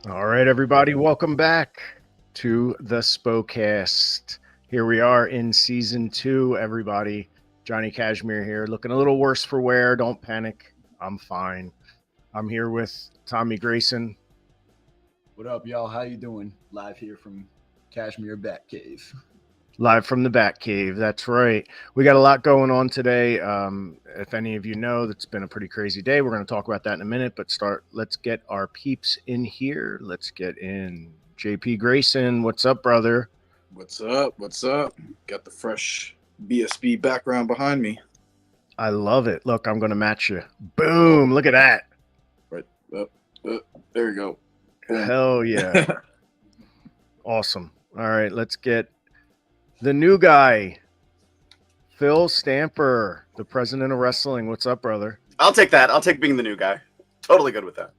All right, everybody, welcome back to the SPOCAST. Here we are in season 2, everybody. Johnny Cashmere here, looking a little worse for wear. Don't panic. I'm fine. I'm here with Tommy Grayson. What up, y'all? How you doing? Live here from Cashmere Bat Cave. Live from the Bat Cave. That's right. We got a lot going on today. If any of you know, it's been a pretty crazy day. We're going to talk about that in a minute, but let's get our peeps in here. Let's get in. JP Grayson, what's up, brother? What's up? What's up? Got the fresh BSB background behind me. I love it. Look, I'm going to match you. Boom. Look at that. Right up. There you go. Boom. Hell yeah. Awesome. All right, let's get the new guy, Phil Stamper, the president of wrestling. What's up, brother? I'll take that. I'll take being the new guy. Totally good with that.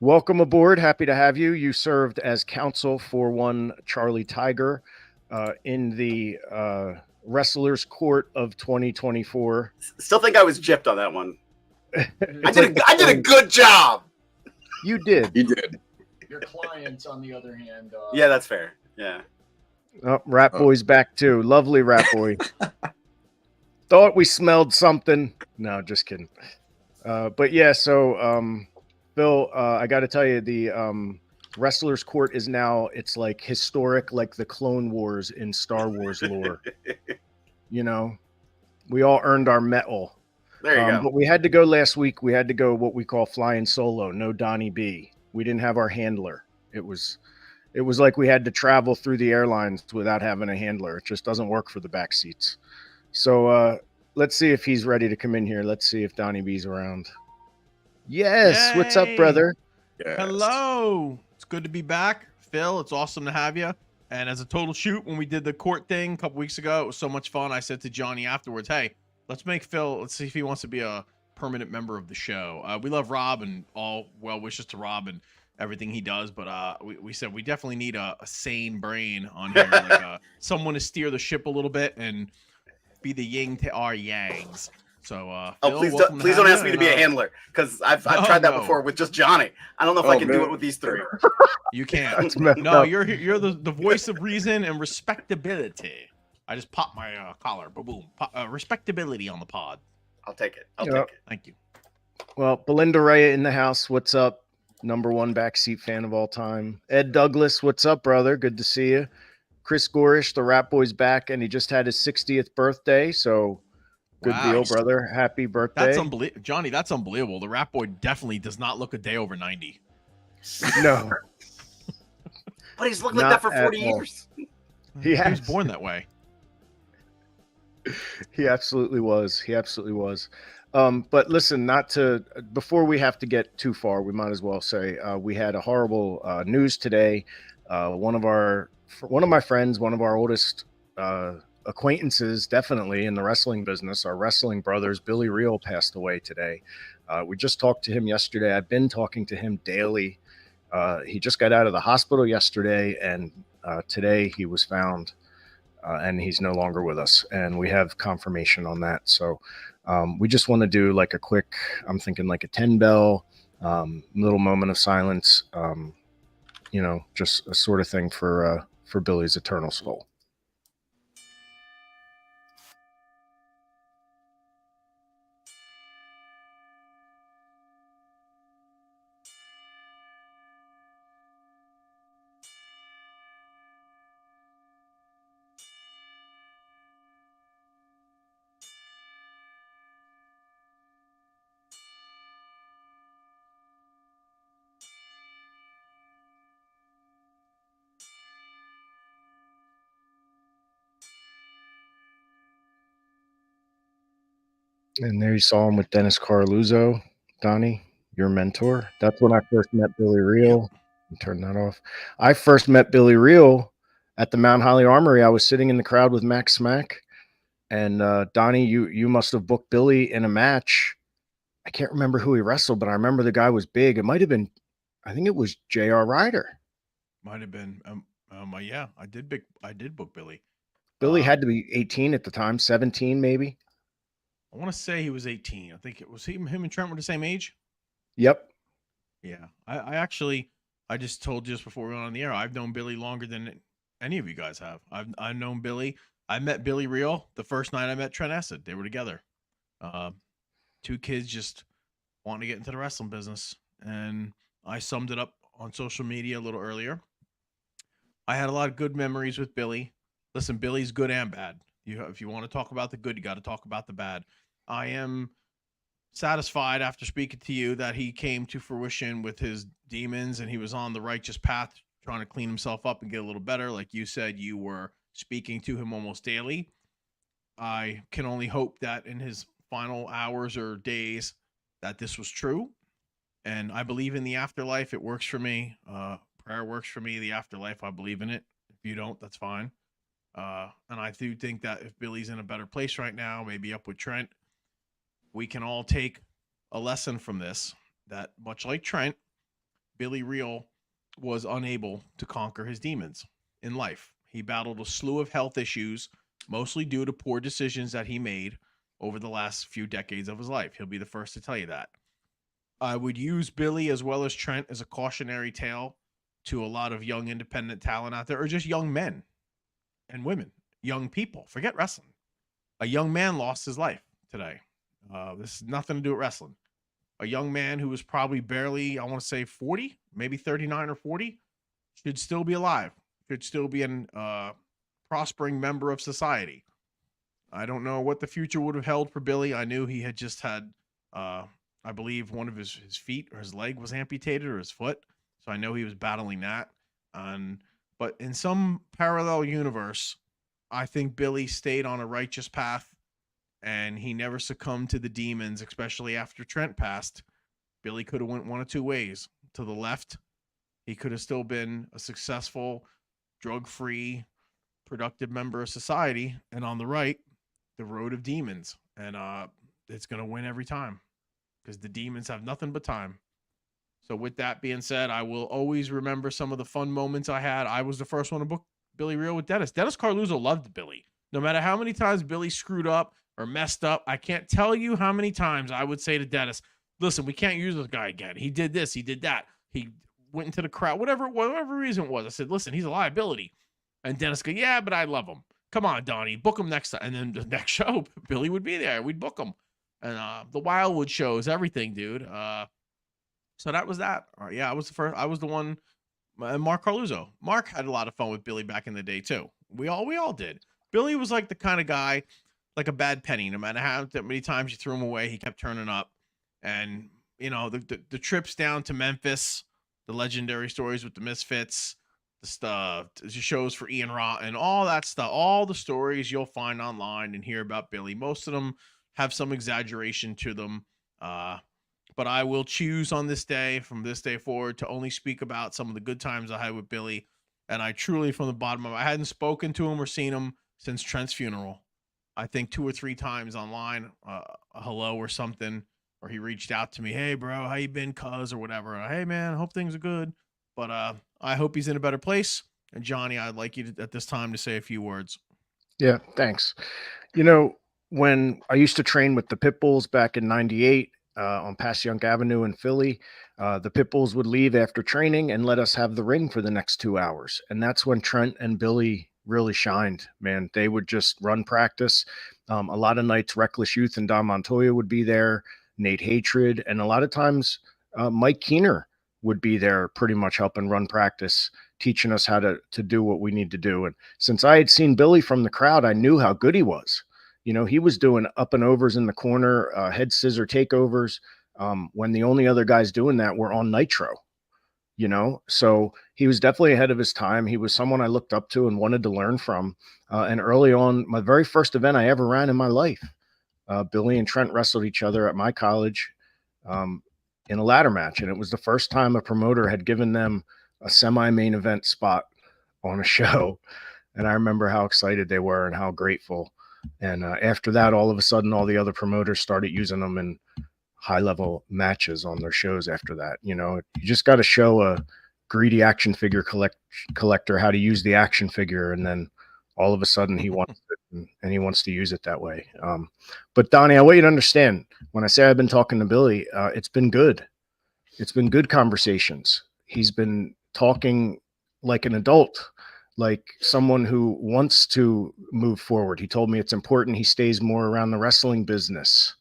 Welcome aboard. Happy to have you. You served as counsel for one Charlie Tiger in the Wrestlers Court of 2024. Still think I was gypped on that one. I did a good job. You did. You did. Your clients, on the other hand. Yeah, that's fair. Yeah. Oh, Rat Boy's back too. Lovely Rat Boy. Thought we smelled something. No, just kidding. But yeah, so Phil, I got to tell you, the Wrestlers Court is now, it's like historic, like the Clone Wars in Star Wars lore. You know, we all earned our medal. There you go. But we had to go last week. We had to go what we call flying solo. No Donnie B. We didn't have our handler. It was like we had to travel through the airlines without having a handler. It just doesn't work for the back seats. So let's see if he's ready to come in here. Let's see if Donnie B's around. Yes. Yay. What's up, brother? Yes. Hello. It's good to be back. Phil, it's awesome to have you. And as a total shoot, when we did the court thing a couple weeks ago, it was so much fun. I said to Johnny afterwards, hey, let's see if he wants to be a permanent member of the show. We love Rob and all well wishes to Rob and everything he does, but we said we definitely need a sane brain on here, like someone to steer the ship a little bit and be the yin to our yangs. So Phil, please don't ask me to be a handler, because I've tried that before with just Johnny. I don't know if I can do it with these three. You can't. No, you're the voice of reason and respectability. I just popped my collar. Boom. Respectability on the pod. I'll take it. I'll take it. Thank you. Well, Belinda Raya in the house. What's up? Number one backseat fan of all time. Ed Douglas, what's up, brother? Good to see you. Chris Gorish, the Rat Boy's back, and he just had his 60th birthday, so good deal, brother. Happy birthday. That's unbelievable. Johnny, that's unbelievable. The Rat Boy definitely does not look a day over 90. No. But he's looked like that for 40 years. He was born that way. He absolutely was. But listen, before we have to get too far, we might as well say we had a horrible news today. One of my friends, one of our oldest acquaintances, definitely in the wrestling business, our wrestling brothers, Billy Real, passed away today. We just talked to him yesterday. I've been talking to him daily. He just got out of the hospital yesterday, and today he was found. And he's no longer with us, and we have confirmation on that. So we just want to do like a quick, I'm thinking like a 10 bell, little moment of silence, just a sort of thing for Billy's eternal soul. And there you saw him with Dennis Carluzzo, Donnie, your mentor. That's when I first met Billy Real. Turn that off. I first met Billy Real at the Mount Holly Armory. I was sitting in the crowd with Max Smack, and Donnie, you must have booked Billy in a match. I can't remember who he wrestled, but I remember the guy was big. It might have been, I think it was J.R. Ryder. Might have been. Yeah, I did book Billy. Billy had to be 18 at the time, 17 maybe. I want to say he was 18. I think it was him and Trent were the same age. Yep. Yeah, I actually, I just told you just before we went on the air, I've known Billy longer than any of you guys have. I've known Billy. I met Billy Real the first night I met Trent Acid. They were together. Uh, Two kids just wanting to get into the wrestling business, and I summed it up on social media a little earlier. I had a lot of good memories with Billy. Listen, Billy's good and bad. If you want to talk about the good, you got to talk about the bad. I am satisfied after speaking to you that he came to fruition with his demons and he was on the righteous path, trying to clean himself up and get a little better. Like you said, you were speaking to him almost daily. I can only hope that in his final hours or days that this was true. And I believe in the afterlife. It works for me. Prayer works for me. The afterlife, I believe in it. If you don't, that's fine. And I do think that if Billy's in a better place right now, maybe up with Trent, we can all take a lesson from this, that much like Trent, Billy Real was unable to conquer his demons in life. He battled a slew of health issues, mostly due to poor decisions that he made over the last few decades of his life. He'll be the first to tell you that. I would use Billy as well as Trent as a cautionary tale to a lot of young independent talent out there, or just young men and women, young people. Forget wrestling. A young man lost his life today. This has nothing to do with wrestling. A young man who was probably barely, I want to say 40, maybe 39 or 40, should still be alive, should still be a prospering member of society. I don't know what the future would have held for Billy. I knew he had just had, I believe, one of his feet or his leg was amputated, or his foot. So I know he was battling that. But in some parallel universe, I think Billy stayed on a righteous path and he never succumbed to the demons, especially after Trent passed. Billy could have went one of two ways. To the left, he could have still been a successful, drug-free, productive member of society. And on the right, the road of demons. And it's going to win every time because the demons have nothing but time. So with that being said, I will always remember some of the fun moments I had. I was the first one to book Billy Real with Dennis. Dennis Carluzzo loved Billy. No matter how many times Billy screwed up or messed up, I can't tell you how many times I would say to Dennis, listen, we can't use this guy again. He did this, he did that. He went into the crowd, whatever reason it was. I said, listen, he's a liability. And Dennis go, yeah, but I love him. Come on, Donnie, book him next time. And then the next show, Billy would be there. We'd book him. And the Wildwood shows, everything, dude. So that was that. Yeah, I was the first. I was the one. Mark Carluzzo. Mark had a lot of fun with Billy back in the day too. We all did. Billy was like the kind of guy, like a bad penny. No matter how many times you threw him away, he kept turning up. And you know the trips down to Memphis, the legendary stories with the Misfits, the shows for Ian Roth, and all that stuff. All the stories you'll find online and hear about Billy. Most of them have some exaggeration to them. But I will choose on this day, from this day forward, to only speak about some of the good times I had with Billy. And I truly, from the bottom of I hadn't spoken to him or seen him since Trent's funeral. I think 2 or 3 times online, a hello or something, or he reached out to me, hey, bro, how you been, cuz, or whatever. Hey, man, I hope things are good. But I hope he's in a better place. And Johnny, I'd like you to, at this time, to say a few words. Yeah, thanks. You know, when I used to train with the Pitbulls back in '98, on Passyunk Avenue in Philly, the Pitbulls would leave after training and let us have the ring for the next 2 hours. And that's when Trent and Billy really shined, man. They would just run practice. A lot of nights, Reckless Youth and Don Montoya would be there, Nate Hatred, and a lot of times Mike Keener would be there pretty much helping run practice, teaching us how to do what we need to do. And since I had seen Billy from the crowd, I knew how good he was. You know, he was doing up and overs in the corner, head scissor takeovers, when the only other guys doing that were on Nitro, you know. So he was definitely ahead of his time. He was someone I looked up to and wanted to learn from. And early on, my very first event I ever ran in my life, Billy and Trent wrestled each other at my college in a ladder match. And it was the first time a promoter had given them a semi-main event spot on a show. And I remember how excited they were and how grateful. And after that, all of a sudden, all the other promoters started using them in high-level matches on their shows after that. You know, you just got to show a greedy action figure collector how to use the action figure, and then all of a sudden he wants it, and he wants to use it that way. But Donnie, I want you to understand, when I say I've been talking to Billy, it's been good. It's been good conversations. He's been talking like an adult, like someone who wants to move forward. He told me it's important he stays more around the wrestling business.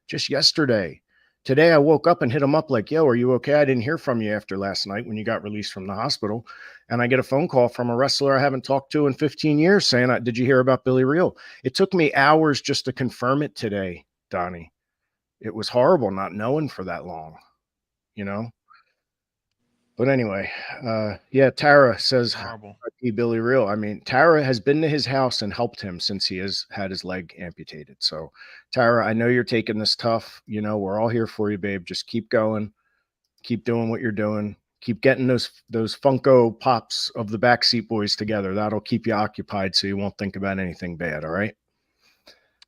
Just yesterday. Today I woke up and hit him up like, yo, are you okay? I didn't hear from you after last night when you got released from the hospital. And I get a phone call from a wrestler I haven't talked to in 15 years saying, did you hear about Billy Real? It took me hours just to confirm it today, Donnie. It was horrible not knowing for that long, you know? But anyway, yeah, Tara says, Horrible. Billy Real. I mean, Tara has been to his house and helped him since he has had his leg amputated. So, Tara, I know you're taking this tough. You know, we're all here for you, babe. Just keep going. Keep doing what you're doing. Keep getting those Funko Pops of the BackSeat Boyz together. That'll keep you occupied so you won't think about anything bad, all right?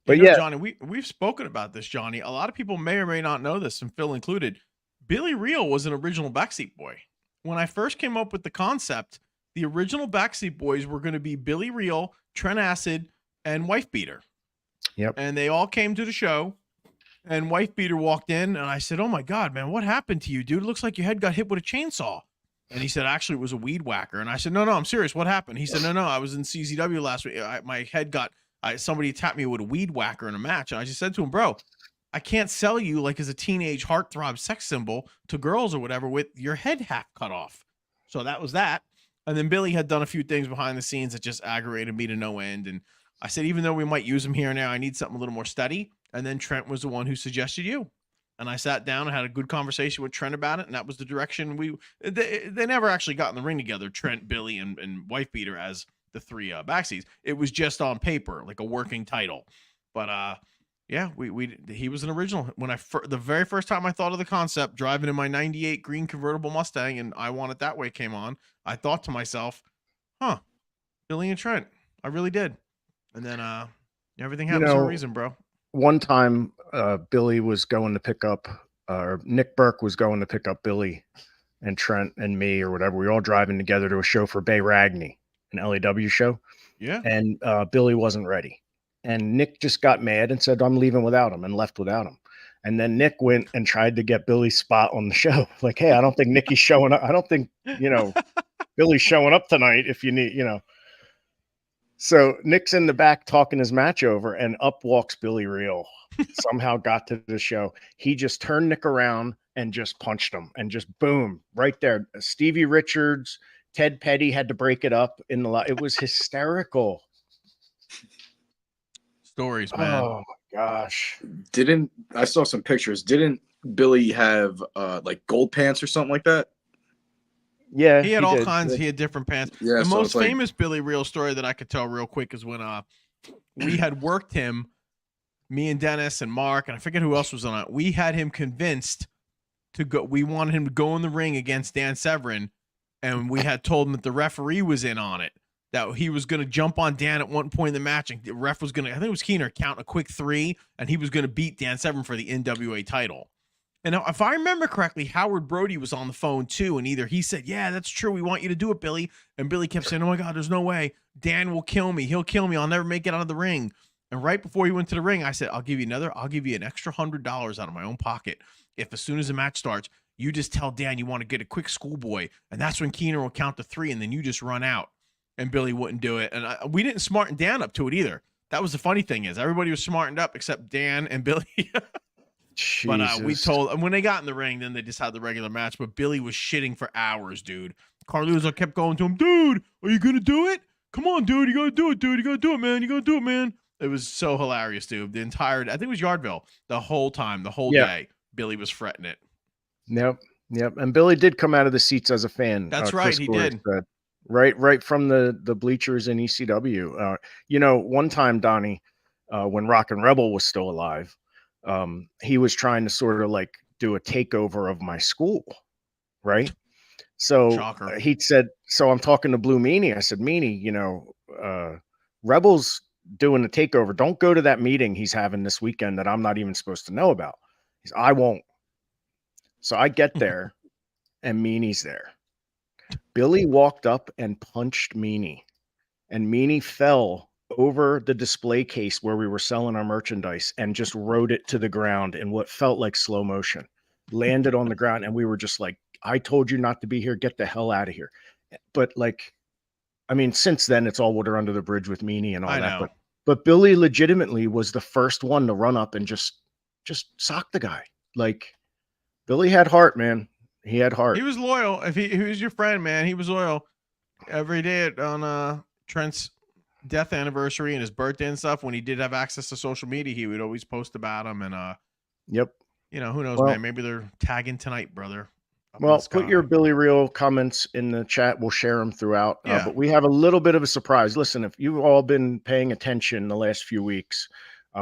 But you know, yeah, Johnny, we've spoken about this, Johnny. A lot of people may or may not know this, and Phil included. Billy Real was an original BackSeat Boy. When I first came up with the concept, the original BackSeat Boys were going to be Billy Real, Trent Acid, and Wife Beater. Yep. And they all came to the show, and Wife Beater walked in, and I said, oh my God, man, what happened to you, dude? It looks like your head got hit with a chainsaw. And he said, actually, it was a weed whacker. And I said, no, I'm serious. What happened? He said, no, I was in CZW last week. My head got, somebody attacked me with a weed whacker in a match. And I just said to him, bro, I can't sell you like as a teenage heartthrob sex symbol to girls or whatever with your head half cut off. So that was that. And then Billy had done a few things behind the scenes that just aggravated me to no end. And I said, even though we might use him here and there, I need something a little more steady. And then Trent was the one who suggested you. And I sat down and had a good conversation with Trent about it. And that was the direction they never actually got in the ring together, Trent, Billy, and Wife Beater as the three backseats. It was just on paper, like a working title. But yeah, he was an original. When the very first time I thought of the concept, driving in my 98 green convertible Mustang and I Want It That Way came on, I thought to myself, Billy and Trent. I really did. And then everything happens for a reason, bro. One time Billy was going to pick up, or Nick Burke was going to pick up Billy and Trent and me or whatever. We were all driving together to a show for Bay Ragney, an LAW show. Yeah. And Billy wasn't ready. And Nick just got mad and said, I'm leaving without him, and left without him. And then Nick went and tried to get Billy's spot on the show. Like, hey, I don't think Nicky's showing up. I don't think, Billy's showing up tonight if you need, So Nick's in the back talking his match over, and up walks Billy Real. Somehow got to the show. He just turned Nick around and just punched him, and just boom, right there. Stevie Richards, Ted Petty had to break it up in the It was hysterical. Stories, man. Oh my gosh. I saw some pictures. Didn't Billy have like gold pants or something like that? Yeah, he had all kinds. He had different pants. Yeah, the most famous Billy Real story that I could tell real quick is when we had worked him, me and Dennis and Mark, and I forget who else was on it. We had him convinced to go. We wanted him to go in the ring against Dan Severn, and we had told him that the referee was in on it, that he was going to jump on Dan at one point in the match, and the ref was going to, I think it was Keener, count a quick 3, and he was going to beat Dan Severn for the NWA title. And if I remember correctly, Howard Brody was on the phone too, and either he said, yeah, that's true, we want you to do it, Billy, and Billy kept saying, oh my God, there's no way. Dan will kill me. He'll kill me. I'll never make it out of the ring. And right before he went to the ring, I said, I'll give you an extra $100 out of my own pocket if as soon as the match starts, you just tell Dan you want to get a quick schoolboy, and that's when Keener will count to 3, and then you just run out. And Billy wouldn't do it. And we didn't smarten Dan up to it either. That was the funny thing, is everybody was smartened up except Dan and Billy. But we told, when they got in the ring, then they just had the regular match. But Billy was shitting for hours, dude. Carluzzo kept going to him, dude, are you going to do it? Come on, dude. You got to do it, dude. You got to do it, man. You got to do it, man. It was so hilarious, dude. The entire, I think it was Yardville, the whole time, the whole day, Billy was fretting it. Yep. And Billy did come out of the seats as a fan. That's right. He did. Right from the bleachers in ECW. One time, Donnie, when Rock and Rebel was still alive, he was trying to sort of like do a takeover of my school, right? So Shocker. He said, so I'm talking to Blue Meanie. I said, Meanie, Rebel's doing the takeover. Don't go to that meeting he's having this weekend that I'm not even supposed to know about. He said, I won't. So I get there and Meanie's there. Billy walked up and punched Meanie, and Meanie fell over the display case where we were selling our merchandise and just rode it to the ground in what felt like slow motion. landed on the ground, and we were just like, I told you not to be here. Get the hell out of here. But like, I mean, since then it's all water under the bridge with Meanie and all I that. know. But Billy legitimately was the first one to run up and just sock the guy. Like, Billy had heart, man. He had heart. He was loyal. If he was your friend, man, he was loyal. Every day on Trent's death anniversary and his birthday and stuff, when he did have access to social media, he would always post about him. And Yep. you know, who knows, Well, man? Maybe they're tagging tonight, brother. Up in Well, the sky. put your Billy Real comments in the chat. We'll share them throughout. Yeah. But we have a little bit of a surprise. Listen, if you've all been paying attention the last few weeks,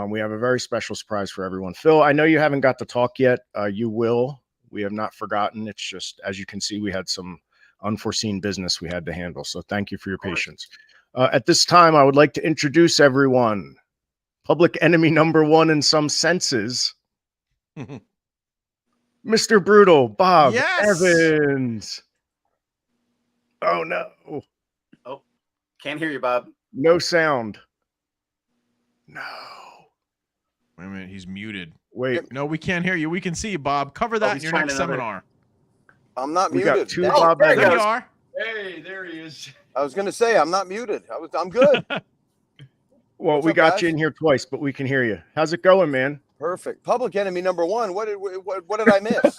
we have a very special surprise for everyone. Phil, I know you haven't got to talk yet. You will. We have not forgotten. It's just, as you can see, we had some unforeseen business we had to handle. So thank you for your patience. At this time, I would like to introduce everyone. Public enemy number one in some senses. Mr. Brutal, Bob Yes! Evans. Oh, no. Oh, can't hear you, Bob. No sound. No. Wait a minute, he's muted. Wait, No, we can't hear you. We can see you, Bob. Cover that in he's your trying next another- seminar. I'm not we muted. got two Dang. Bob there he There Evans. you goes. are. Hey, there he is. I was gonna say I'm not muted. I'm good. Well, What's we up, got guys? you in here twice, but we can hear you. How's it going, man? Perfect. Public enemy number one. What did I miss?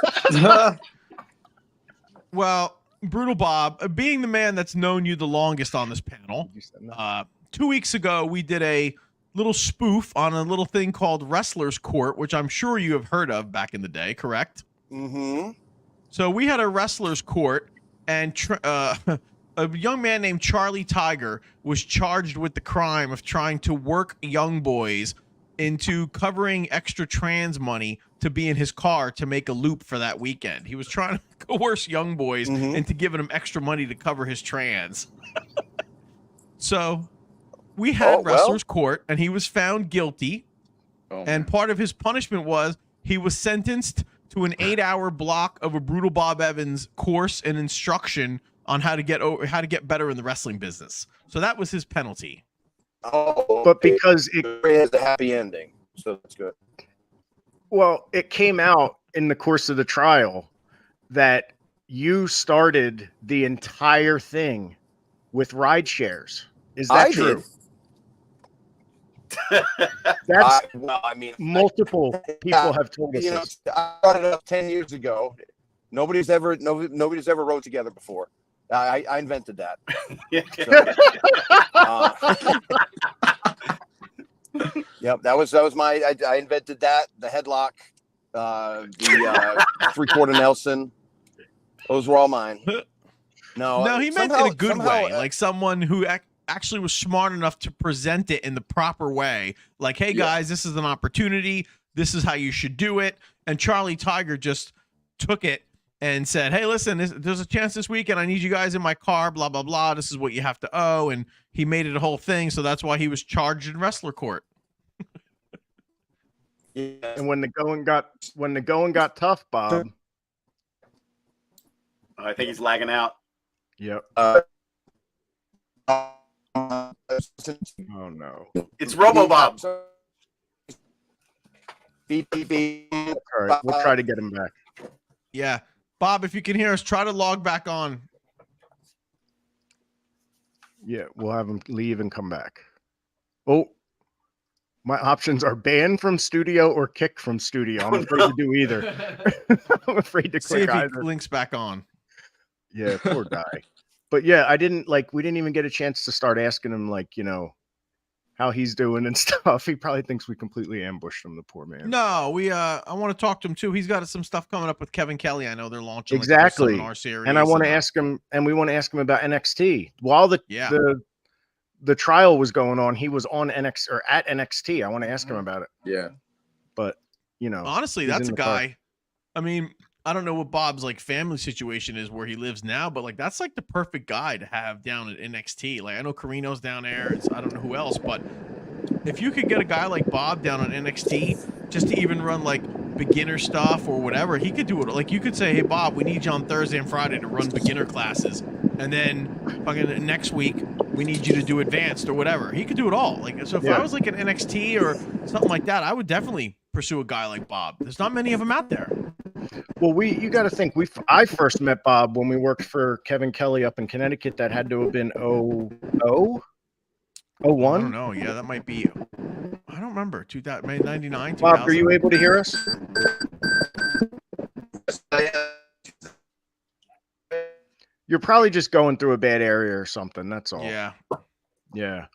Well, Brutal Bob, being the man that's known you the longest on this panel, 2 weeks ago we did a little spoof on a little thing called Wrestler's Court, which I'm sure you have heard of back in the day, correct? Mm-hmm. So we had a Wrestler's Court, and a young man named Charlie Tiger was charged with the crime of trying to work young boys into covering extra trans money to be in his car to make a loop for that weekend. He was trying to coerce young boys into giving them extra money to cover his trans. So we had Wrestler's Court, and he was found guilty. And part of his punishment was he was sentenced to an 8-hour block of a Brutal Bob Evans course and instruction on how to get better in the wrestling business. So that was his penalty. Oh, But because it, it has a happy ending, so that's good. well, it came out in the course of the trial that you started the entire thing with ride shares. Is that I true? did. That's I mean, multiple people have told us you know, this. I brought it up 10 years ago. Nobody's ever rode together before. I invented that. Yep, that was my. I invented that. The headlock, the 3/4 Nelson. Those were all mine. No, he meant in a good way, like someone who actually was smart enough to present it in the proper way. Like, hey guys, this is an opportunity. This is how you should do it. And Charlie Tiger just took it and said, hey, listen, there's a chance this weekend. I need you guys in my car, blah, blah, blah. This is what you have to owe. And he made it a whole thing. So that's why he was charged in wrestler court. And when the going got tough, Bob. I think he's lagging out. Yep. Oh no. It's RoboBob. Beep, beep, beep. All right, we'll try to get him back. Yeah. Bob, if you can hear us, try to log back on. Yeah, we'll have him leave and come back. Oh, my options are ban from studio or kick from studio. I'm afraid to do either. I'm afraid to See click if he either. links back on. Yeah, poor guy. But yeah, we didn't even get a chance to start asking him, like, you know, how he's doing and stuff. He probably thinks we completely ambushed him, the poor man. No, I want to talk to him too. He's got some stuff coming up with Kevin Kelly. I know they're launching Exactly. like a seminar series. And I want to ask him, and we want to ask him about NXT. While the trial was going on, he was on NXT or at NXT. I want to ask him about it. Yeah. But, you know, honestly, he's that's in a the car. guy. I mean, I don't know what Bob's like family situation is where he lives now, but like that's like the perfect guy to have down at NXT. Like I know Carino's down there. I don't know who else, but if you could get a guy like Bob down on NXT just to even run like beginner stuff or whatever, he could do it. Like you could say, hey Bob, we need you on Thursday and Friday to run beginner classes, and then fucking next week we need you to do advanced or whatever. He could do it all. Like so, if I was like an NXT or something like that, I would definitely pursue a guy like Bob. There's not many of them out there. Well, you got to think I first met Bob when we worked for Kevin Kelly up in Connecticut. That had to have been 00, I don't 01. know. Yeah, that might be. I don't remember. 2000, maybe 99, 2000. Bob, are you able to hear us? You're probably just going through a bad area or something. That's all. Yeah. Yeah.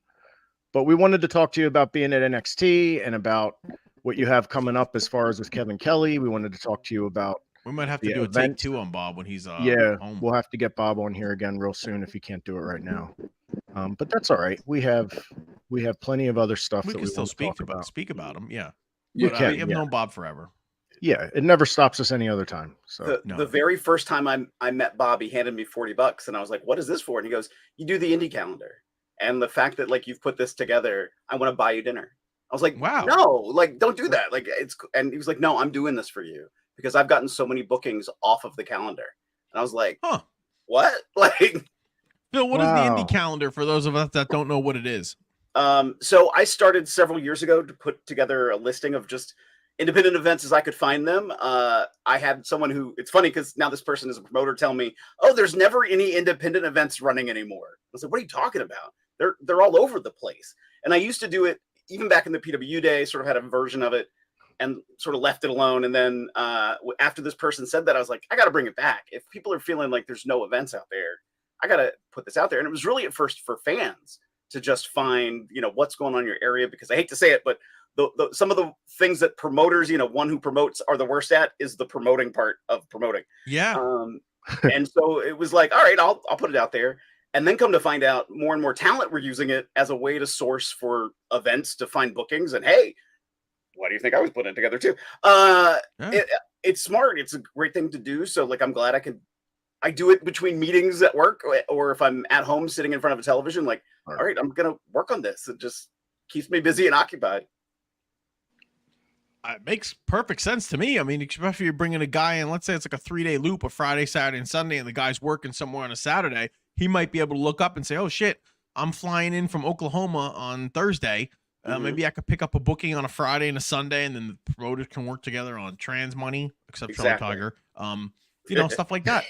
But we wanted to talk to you about being at NXT and about what you have coming up as far as with Kevin Kelly. We wanted to talk to you about. We might have to The do a event. take 2 on Bob when he's Yeah, home. we'll have to get Bob on here again real soon if he can't do it right now. But that's all right. We have plenty of other stuff We that can we still want to talk speak about him. Yeah. You But, can, I've known Bob forever. Yeah, it never stops us any other time. So The very first time I met Bob, he handed me $40, and I was like, "What is this for?" And he goes, "You do the indie calendar, and the fact that like you've put this together, I want to buy you dinner." I was like, Wow. No, like don't do that. Like it's." And he was like, "No, I'm doing this for you because I've gotten so many bookings off of the calendar." And I was like, Huh. "What?" Like, Bill, what is the Wow. indie calendar for those of us that don't know what it is? so I started several years ago to put together a listing of just independent events as I could find them. I had someone who, it's funny because now this person is a promoter, tell me, "Oh, there's never any independent events running anymore." I was like, "What are you talking about? They're all over the place." And I used to do it even back in the PW day, sort of had a version of it and sort of left it alone. And then after this person said that, I was like, I got to bring it back. If people are feeling like there's no events out there, I got to put this out there. And it was really at first for fans to just find, what's going on in your area, because I hate to say it, but some of the things that promoters, one who promotes are the worst at is the promoting part of promoting. Yeah. And so it was like, all right, I'll put it out there. And then come to find out more and more talent were using it as a way to source for events to find bookings. And hey, why do you think I was putting it together too? It's smart. It's a great thing to do. So like, I'm glad I do it between meetings at work, or if I'm at home sitting in front of a television, like, all right, I'm going to work on this. It just keeps me busy and occupied. It makes perfect sense to me. I mean, especially if you're bringing a guy in, let's say it's like a 3-day loop, a Friday, Saturday, and Sunday, and the guy's working somewhere on a Saturday, he might be able to look up and say, "Oh shit, I'm flying in from Oklahoma on Thursday. Maybe I could pick up a booking on a Friday and a Sunday, and then the promoters can work together on trans money, except Charlie Tiger. Stuff like that."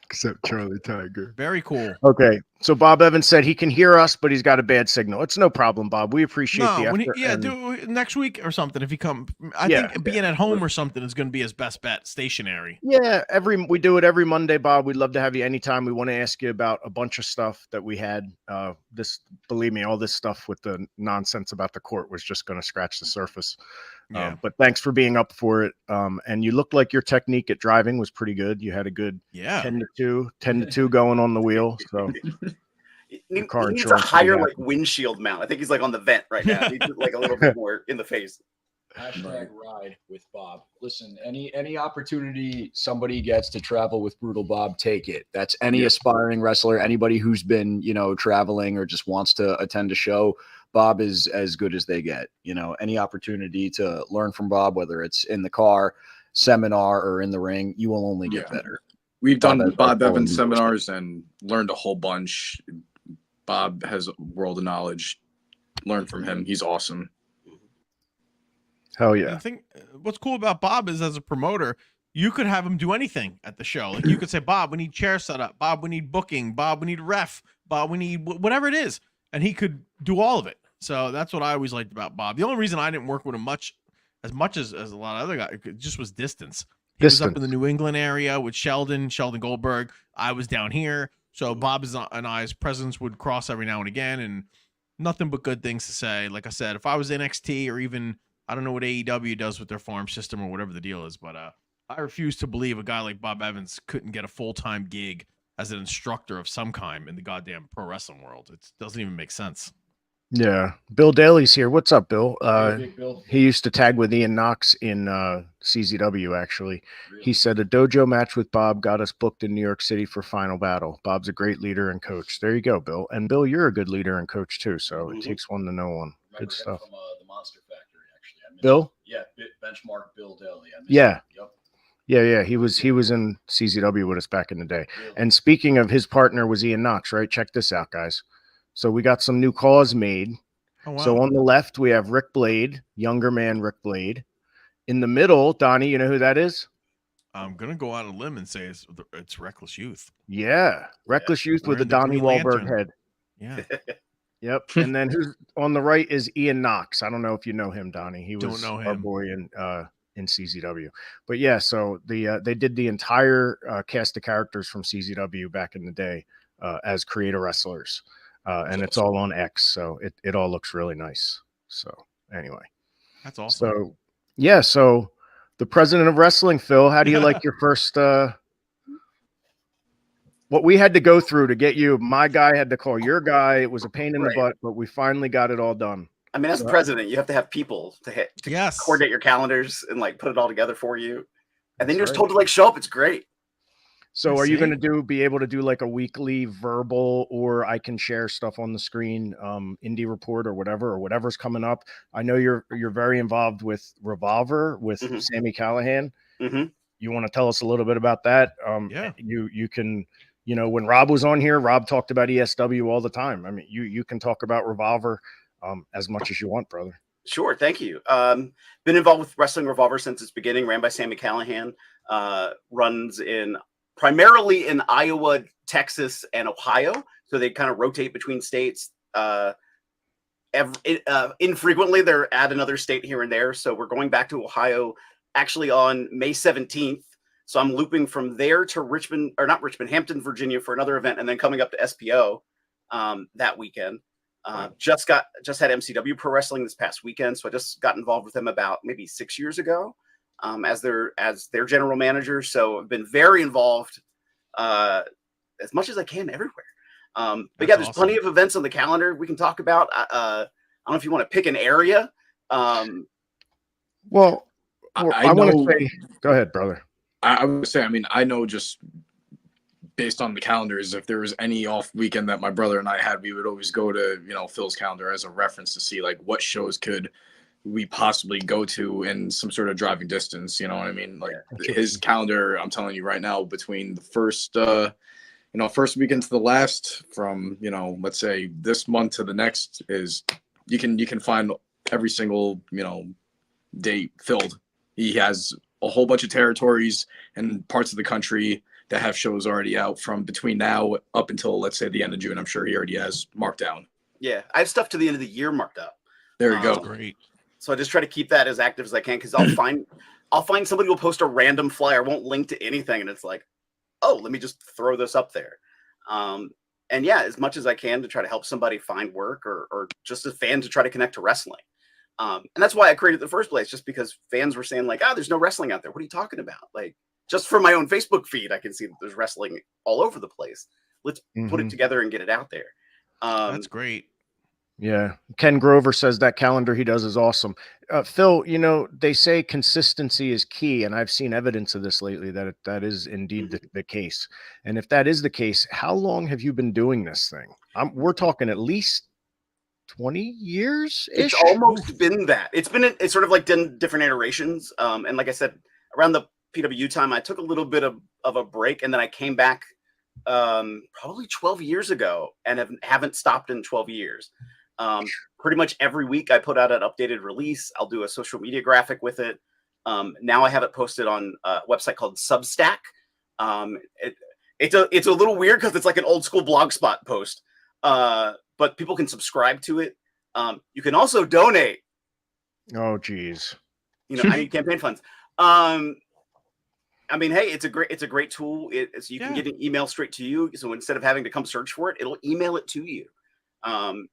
except Charlie Tiger. Very cool. Okay, so Bob Evans said he can hear us, but he's got a bad signal. It's no problem, Bob. We appreciate the effort. Do it next week or something if he come. I think being at home or something is going to be his best bet. Stationary. Yeah, we do it every Monday, Bob. We'd love to have you anytime. We want to ask you about a bunch of stuff that we had. Believe me, all this stuff with the nonsense about the court was just going to scratch the surface. Yeah. But thanks for being up for it. And you looked like your technique at driving was pretty good. You had a good 10 to 2 going on the wheel. So he needs a higher like windshield mount. I think he's like on the vent right now. He needs like a little bit more in the face. Hashtag ride with Bob. Listen, any opportunity somebody gets to travel with Brutal Bob, take it. That's any aspiring wrestler, anybody who's been, traveling or just wants to attend a show. Bob is as good as they get. Any opportunity to learn from Bob, whether it's in the car, seminar, or in the ring, you will only get better. We've done Bob Evans seminars and learned a whole bunch. Bob has a world of knowledge. Learn from him. He's awesome. Hell yeah. I think what's cool about Bob is, as a promoter, you could have him do anything at the show. Like you could say, "Bob, we need chair setup. Bob, we need booking. Bob, we need ref. Bob, we need whatever it is," and he could do all of it. So that's what I always liked about Bob. The only reason I didn't work with him as much as a lot of other guys, it just was distance. He was up in the New England area with Sheldon Goldberg. I was down here. So Bob and I's presence would cross every now and again, and nothing but good things to say. Like I said, if I was NXT or even, I don't know what AEW does with their farm system or whatever the deal is, but I refuse to believe a guy like Bob Evans couldn't get a full-time gig as an instructor of some kind in the goddamn pro wrestling world. It doesn't even make sense. Yeah. Bill Daly's here. What's up, Bill? Big Bill. He used to tag with Ian Knox in CZW, actually. Really? He said a dojo match with Bob got us booked in New York City for Final Battle. Bob's a great leader and coach. There you go, Bill. And Bill, you're a good leader and coach too, so it takes one to know one. Good stuff. From the Monster Factory, actually. Bill? Yeah, Benchmark Bill Daly. Yeah. Yep. Yeah. He was in CZW with us back in the day. Really? And speaking of, his partner was Ian Knox, right? Check this out, guys. So we got some new calls made. Oh, wow. So on the left, we have Rick Blade, younger man Rick Blade. In the middle, Donnie, you know who that is? I'm gonna go out on a limb and say it's Reckless Youth. Yeah, Reckless Youth with a Wearing the Donnie Green Wahlberg Lantern. head. Yeah. Yep. And then who's on the right is Ian Knox. I don't know if you know him, Donnie. He Don't was know our him. boy in CZW. But yeah, so they did the entire cast of characters from CZW back in the day as creator wrestlers. And it's all on X, so it all looks really nice. So anyway. That's awesome. So yeah, so the president of wrestling, Phil, how do you like your first what we had to go through to get you? My guy had to call your guy. It was a pain in the butt, but we finally got it all done. I mean, as the president, you have to have people to Yes. coordinate your calendars and like put it all together for you. And then you're just right. told to like show up. It's great. So I are you see. going to be able to do like a weekly verbal, or I can share stuff on the screen, indie report or whatever's coming up? I know you're very involved with Revolver with Sammy Callahan. You want to tell us a little bit about that? Yeah. You can, you know, when Rob was on here, Rob talked about ESW all the time. I mean, you can talk about Revolver as much as you want, brother. Sure. Thank you. Been involved with Wrestling Revolver since its beginning, ran by Sammy Callahan, runs primarily in Iowa, Texas, and Ohio. So they kind of rotate between states. Infrequently, they're at another state here and there. So we're going back to Ohio actually on May 17th. So I'm looping from there to Hampton, Virginia for another event, and then coming up to SPO that weekend. Just had MCW Pro Wrestling this past weekend, so I just got involved with them about maybe 6 years ago as their general manager. So I've been very involved as much as I can everywhere. But yeah, there's plenty of events on the calendar we can talk about. I don't know if you want to pick an area. Well, I want to say, go ahead, brother. I would say, I mean, I know just based on the calendars, if there was any off weekend that my brother and I had, we would always go to, you know, Phil's calendar as a reference to see like what shows could we possibly go to in some sort of driving distance. You know what I mean? Like his calendar, I'm telling you right now, between the first weekend to the last, from, you know, let's say this month to the next, is you can find every single, you know, date filled. He has a whole bunch of territories and parts of the country that have shows already out from between now up until, let's say, the end of June. I'm sure he already has marked down. Yeah, I have stuff to the end of the year marked up. There you go. Great. So I just try to keep that as active as I can, because I'll find somebody will post a random flyer, won't link to anything, and it's like, oh, let me just throw this up there. And yeah, as much as I can to try to help somebody find work, or just a fan to try to connect to wrestling. And that's why I created it in the first place, just because fans were saying like, there's no wrestling out there. What are you talking about? Like, just for my own Facebook feed, I can see that there's wrestling all over the place. Let's put it together and get it out there. That's great. Yeah. Ken Grover says that calendar he does is awesome. Phil, you know, they say consistency is key, and I've seen evidence of this lately that that is indeed the case. And if that is the case, how long have you been doing this thing? We're talking at least 20 years. It's almost been that. It's sort of like different iterations. And like I said, around the PWU time, I took a little bit of a break, and then I came back probably 12 years ago, and haven't stopped in 12 years. Pretty much every week I put out an updated release. I'll do a social media graphic with it. Now I have it posted on a website called Substack. It's a little weird because it's like an old school Blogspot post. But people can subscribe to it. You can also donate. Oh, geez. You know, I need campaign funds. I mean, hey, it's a great tool. So you can get an email straight to you. So instead of having to come search for it, it'll email it to you.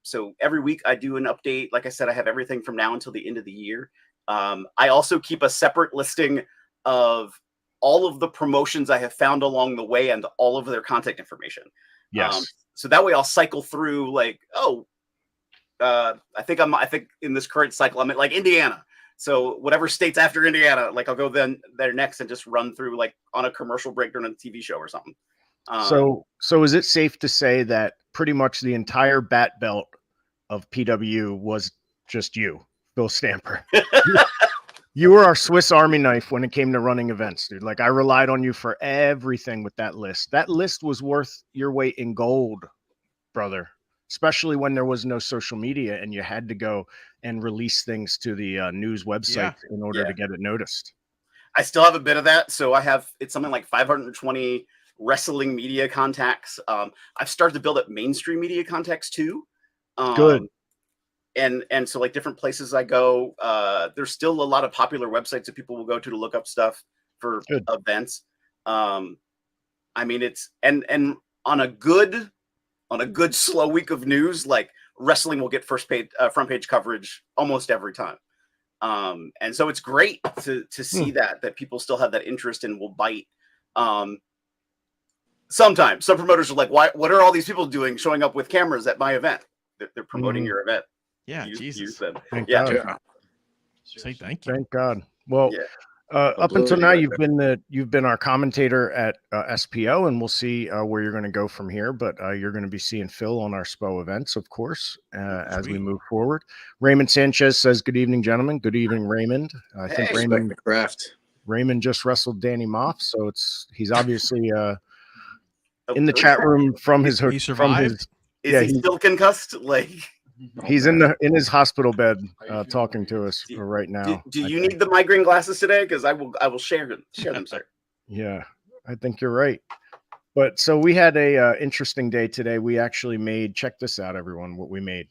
So every week I do an update. Like I said, I have everything from now until the end of the year. I also keep a separate listing of all of the promotions I have found along the way and all of their contact information. Yes. So that way I'll cycle through like, I think in this current cycle, I'm at like Indiana. So whatever state's after Indiana, like I'll go there next and just run through like on a commercial break during a TV show or something. So is it safe to say that pretty much the entire bat belt of PW was just you, Bill Stamper? You were our Swiss Army knife when it came to running events, dude. Like I relied on you for everything with that list. That list was worth your weight in gold, brother, especially when there was no social media and you had to go and release things to the news website in order to get it noticed. I still have a bit of that. So it's something like 520 wrestling media contacts. I've started to build up mainstream media contacts too. Good. And so like different places I go, there's still a lot of popular websites that people will go to look up stuff for events. I mean, it's and on a good slow week of news, like wrestling will get front page coverage almost every time. And so it's great to see that people still have that interest and will bite. Sometimes some promoters are like, what are all these people doing showing up with cameras at my event? They're promoting your event. Yeah, Jesus. Use them. Thank Yeah. God. Say thank you. Thank God. Well, Yeah. up until now, you've been our commentator at SPO, and we'll see where you're going to go from here. But you're going to be seeing Phil on our SPO events, of course, as we move forward. Raymond Sanchez says, "Good evening, gentlemen." Good evening, Raymond. I think Raymond the craft. Raymond just wrestled Danny Moff, so he's obviously in the chat room from his He survived. Is he still concussed? Like. He's in his hospital bed talking to us right now. Do you need the migraine glasses today? Because I will share them, sir. Yeah, I think you're right. But so we had a interesting day today. We actually check this out, everyone, what we made.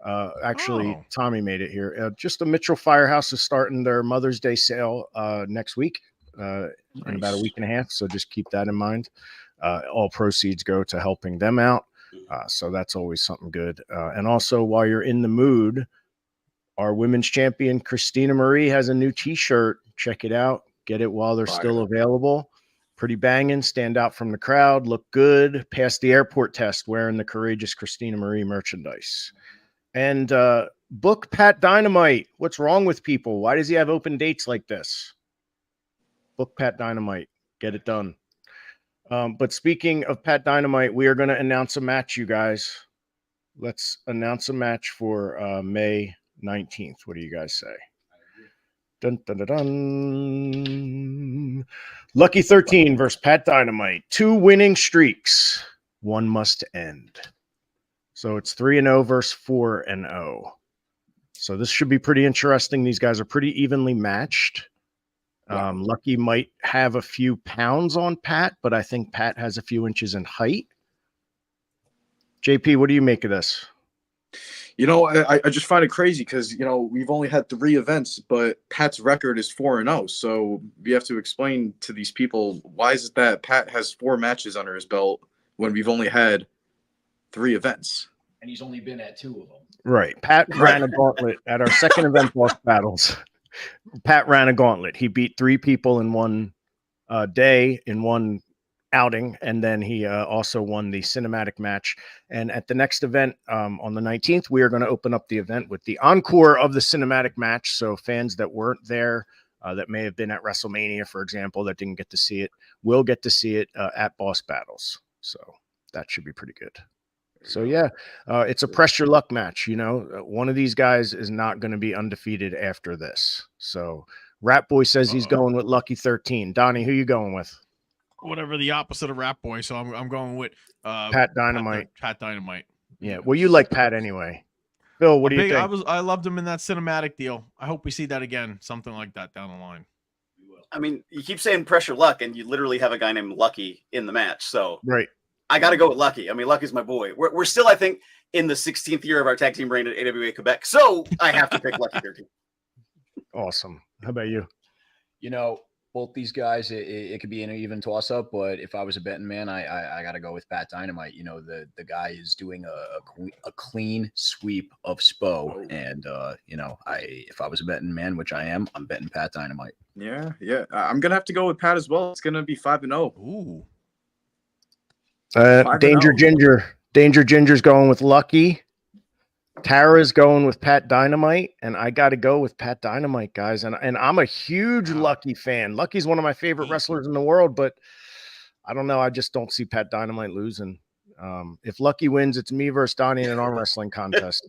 Tommy made it here. Just a Mitchell Firehouse is starting their Mother's Day sale next week in about a week and a half. So just keep that in mind. All proceeds go to helping them out. So that's always something good. And also, while you're in the mood, our women's champion, Christina Marie, has a new t-shirt. Check it out. Get it while they're still available. Pretty banging. Stand out from the crowd. Look good. Pass the airport test wearing the courageous Christina Marie merchandise. And book Pat Dynamite. What's wrong with people? Why does he have open dates like this? Book Pat Dynamite. Get it done. But speaking of Pat Dynamite, we are going to announce a match, you guys. Let's announce a match for May 19th. What do you guys say? Dun, dun, dun, dun. Lucky 13 versus Pat Dynamite. 2 winning streaks. 1 must end. So it's 3-0 versus 4-0. So this should be pretty interesting. These guys are pretty evenly matched. Lucky might have a few pounds on Pat, but I think Pat has a few inches in height. JP, what do you make of this? I just find it crazy because, we've only had 3 events, but Pat's record is 4-0. So we have to explain to these people, why is it that Pat has 4 matches under his belt when we've only had 3 events? And he's only been at 2 of them. Right. Pat ran a gauntlet at our second event, Boss Battles. Pat ran a gauntlet. He beat 3 people in one day, in one outing, and then he also won the cinematic match. And at the next event on the 19th, we are going to open up the event with the encore of the cinematic match. So fans that weren't there, that may have been at WrestleMania, for example, that didn't get to see it, will get to see it at Boss Battles. So that should be pretty good. So yeah, it's a press your luck match. One of these guys is not going to be undefeated after this. So Rat Boy says he's going with Lucky 13. Donnie, who you going with? Whatever the opposite of Rat Boy. So I'm going with Pat Dynamite. Pat Dynamite. Yeah. Well, you like Pat anyway. Phil, what do you think? I loved him in that cinematic deal. I hope we see that again, something like that down the line. I mean, you keep saying pressure luck, and you literally have a guy named Lucky in the match. So right. I got to go with Lucky. I mean, Lucky's my boy. We're still, I think, in the 16th year of our tag team reign at AWA Quebec. So I have to pick Lucky 13. Awesome. How about you? Both these guys, it could be an even toss up, but if I was a betting man, I got to go with Pat Dynamite. The guy is doing a clean sweep of SPO. And, if I was a betting man, which I am, I'm betting Pat Dynamite. Yeah. I'm going to have to go with Pat as well. It's going to be 5-0. Ooh. Danger Ginger. Danger Ginger's going with Lucky. Tara's going with Pat Dynamite, and I got to go with Pat Dynamite, guys. And I'm a huge Lucky fan. Lucky's one of my favorite wrestlers in the world, but I don't know. I just don't see Pat Dynamite losing. If Lucky wins, it's me versus Donnie in an arm wrestling contest.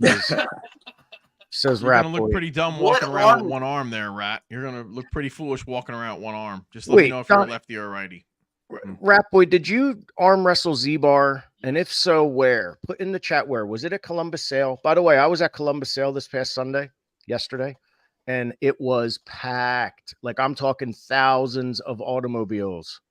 Says You're Rat gonna look Boy. pretty dumb walking around with one arm there, Rat. You're gonna look pretty foolish walking around with one arm. Just let me know if you're a lefty or a righty. Rat Boy, did you arm wrestle Z-Bar? And if so, where? Put in the chat where. Was it at Columbus Sale? By the way, I was at Columbus Sale this past yesterday. and it was packed. Like I'm talking thousands of automobiles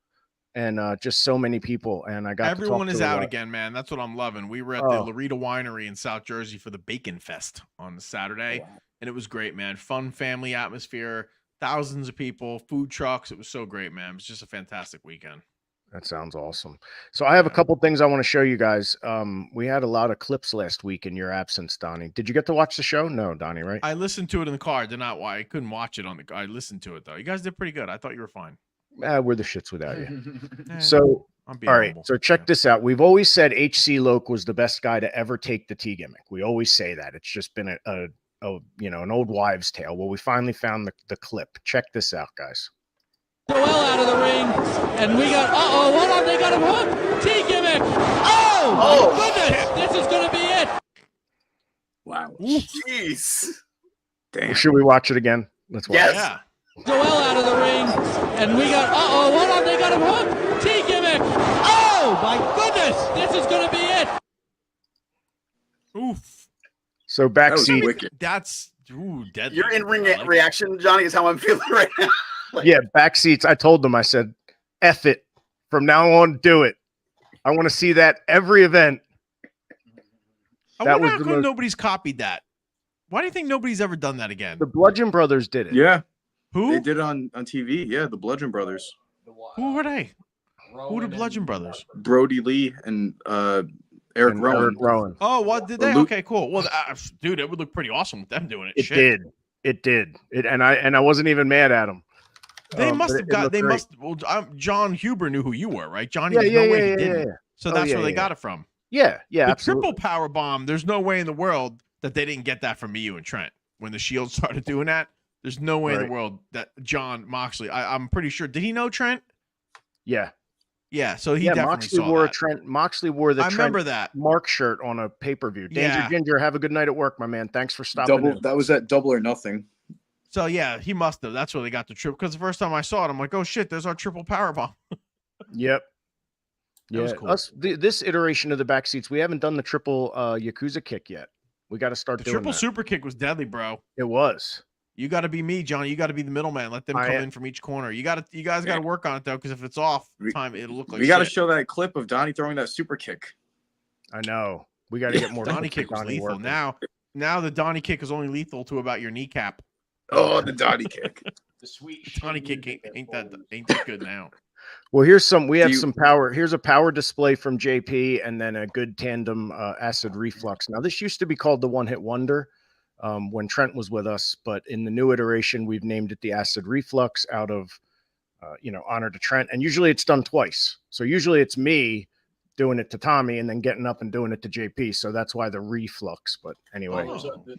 and just so many people. And I got Everyone to talk is to out again, man. That's what I'm loving. We were at the Oh. Loretta Winery in South Jersey for the Bacon Fest on Saturday, and it was great, man. Fun family atmosphere, thousands of people, food trucks. It was so great, man. It was just a fantastic weekend. That sounds awesome. So I have a couple things I want to show you guys. We had a lot of clips last week in your absence, Donnie. Did you get to watch the show? No, Donnie, right? I listened to it in the car. Did not why I couldn't watch it on the. I listened to it though. You guys did pretty good. I thought you were fine. We're the shits without you. Eh, So, I'm being all right. humble. So check this out. We've always said HC Loke was the best guy to ever take the T gimmick. We always say that. It's just been a an old wives' tale. Well, we finally found the clip. Check this out, guys. Joel out of the ring, and we got, hold on, they got him hooked. T gimmick. Oh, my goodness, this is going to be it. Wow. Jeez. Damn. Should we watch it again? Let's watch Yes. it. Yeah. Joel out of the ring, and we got, hold on, they got him hooked. T gimmick. Oh, my goodness, this is going to be it. Oof. So That was backseat. wicked. That's deadly. Your in-ring I like reaction, Johnny, is how I'm feeling right now. Like, Yeah, backseats. I told them, I said, F it. From now on, do it. I want to see that every event. I That wonder was how the come most- nobody's copied that. Why do you think nobody's ever done that again? The Bludgeon Brothers did it. Yeah, Who? they did it on TV. Yeah, the Bludgeon Brothers, Who were they? Who were the Bludgeon Brothers? Brody Lee and Eric And Rowan. Eric Rowan. Oh, what did Or they? Luke- Okay, cool. Well, dude, it would look pretty awesome with them doing it. It Shit. did. It did. And I wasn't even mad at them. They must but have it got. looked They great. must. Well, John Huber knew who you were, right? Johnny. Yeah, There's yeah, no way yeah, he yeah, didn't. yeah. So Oh, that's yeah, where they yeah. got it from. Yeah, The absolutely. triple power bomb. There's no way in the world that they didn't get that from me, you, and Trent. When the Shield started doing that, there's no way in Right. the world that John Moxley. I'm pretty sure. Did he know Trent? Yeah. Yeah. So he Yeah, definitely Moxley saw wore that. a Trent. Moxley wore the I Trent remember that. Mark shirt on a pay-per-view. Danger Yeah. Ginger, have a good night at work, my man. Thanks for stopping Double. in. That was at Double or Nothing. So yeah, he must have. That's where they got the triple. Because the first time I saw it, I'm like, oh shit, there's our triple power bomb. Yep. That Yeah. was cool. This iteration of the backseats, we haven't done the triple Yakuza kick yet. We got to start The doing triple that. super kick was deadly, bro. It was. You got to be me, Johnny. You got to be the middleman. Let them I come am. in from each corner. You guys got to work on it though, because if it's off time, it'll look like We got to shit. show that clip of Donnie throwing that super kick. I know. We got to get more. Donnie clips of kick was Donnie lethal. working. Now the Donnie kick is only lethal to about your kneecap. Oh, the Donnie kick. The sweet Donnie kick ain't that good now. Well, here's some. We have You- some power. Here's a power display from JP, and then a good tandem acid reflux. Now, this used to be called the One Hit Wonder when Trent was with us, but in the new iteration, we've named it the acid reflux out of honor to Trent. And usually, it's done twice. So usually, it's me doing it to Tommy and then getting up and doing it to JP. So that's why the reflux. But anyway,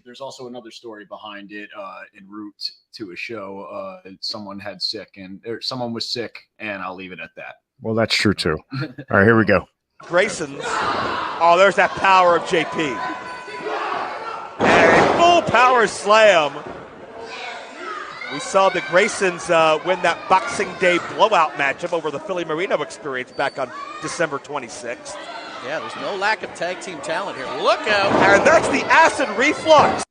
There's also another story behind it. En route to a show, someone was sick, and I'll leave it at that. well, that's true too. All right, here we go. Grayson's. Oh, there's that power of JP. And a full power slam. We saw the Graysons win that Boxing Day blowout matchup over the Philly Marino Experience back on December 26th. Yeah, there's no lack of tag team talent here. Look out. And that's the acid reflux.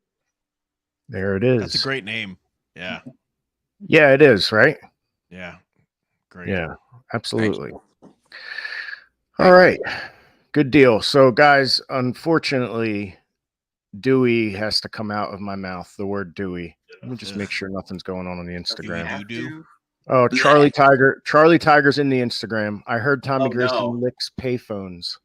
There it is. That's a great name. Yeah. Yeah, it is, right? Yeah. Great. Yeah, absolutely. All right. Good deal. So, guys, unfortunately, Dewey has to come out of my mouth. The word Dewey. Let me just make sure nothing's going on the Instagram. You do. Oh, Charlie Tiger. Charlie Tiger's in the Instagram. I heard Tommy Oh, Grayson no. licks payphones.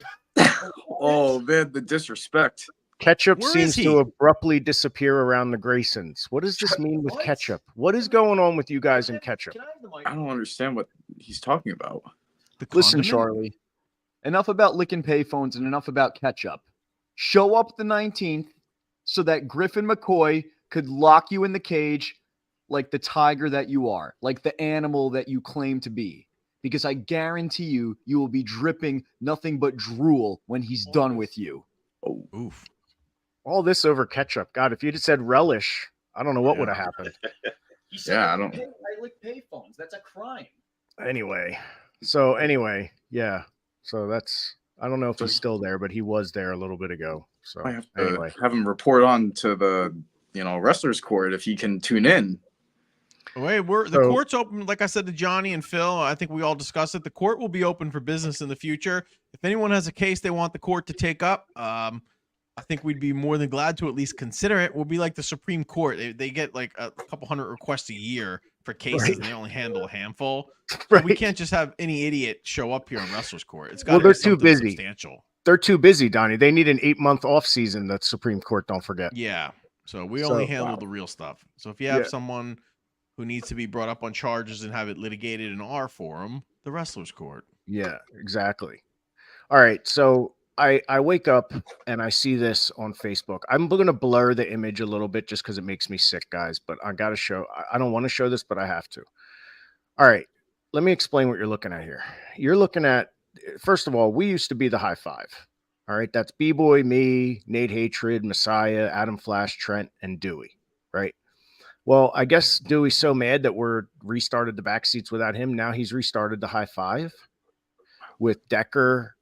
Oh man, the disrespect. Ketchup Where seems is he? to abruptly disappear around the Graysons. What does this mean with ketchup? What is going on with you guys in ketchup? I don't understand what he's talking about. The Listen, condiment? Charlie, enough about licking payphones and enough about ketchup. Show up the 19th so that Griffin McCoy could lock you in the cage like the tiger that you are, like the animal that you claim to be. Because I guarantee you, you will be dripping nothing but drool when he's done with you. Oh, Oof. All this over ketchup. God, if you'd have said relish, I don't know what would have happened. yeah, I don't. I lick payphones. That's a crime. Anyway, yeah. So that's, I don't know if he's still there, but he was there a little bit ago. So I have to anyway, have him report on to the wrestler's court if he can tune in. Wait, the court's open. Like I said to Johnny and Phil, I think we all discussed it. The court will be open for business in the future. If anyone has a case they want the court to take up, I think we'd be more than glad to at least consider it. We'll be like the Supreme Court. They get like a couple hundred requests a year for cases, and they only handle a handful. Right. We can't just have any idiot show up here on Wrestler's Court. It's got Well, to they're be too something busy. substantial. They're too busy, Donnie. They need an 8-month off season. The Supreme Court, don't forget. Yeah. So we only handle the real stuff. So if you have someone who needs to be brought up on charges and have it litigated in our forum, the Wrestler's Court. Yeah, exactly. All right. So I wake up and I see this on Facebook. I'm going to blur the image a little bit just because it makes me sick, guys. But I got to show. I don't want to show this, but I have to. All right. Let me explain what you're looking at here. You're looking at, first of all, we used to be the High Five. All right. That's B-Boy, me, Nate Hatred, Messiah, Adam Flash, Trent, and Dewey. Right. Well, I guess Dewey's so mad that we're restarted the backseats without him. Now he's restarted the High Five with Decker,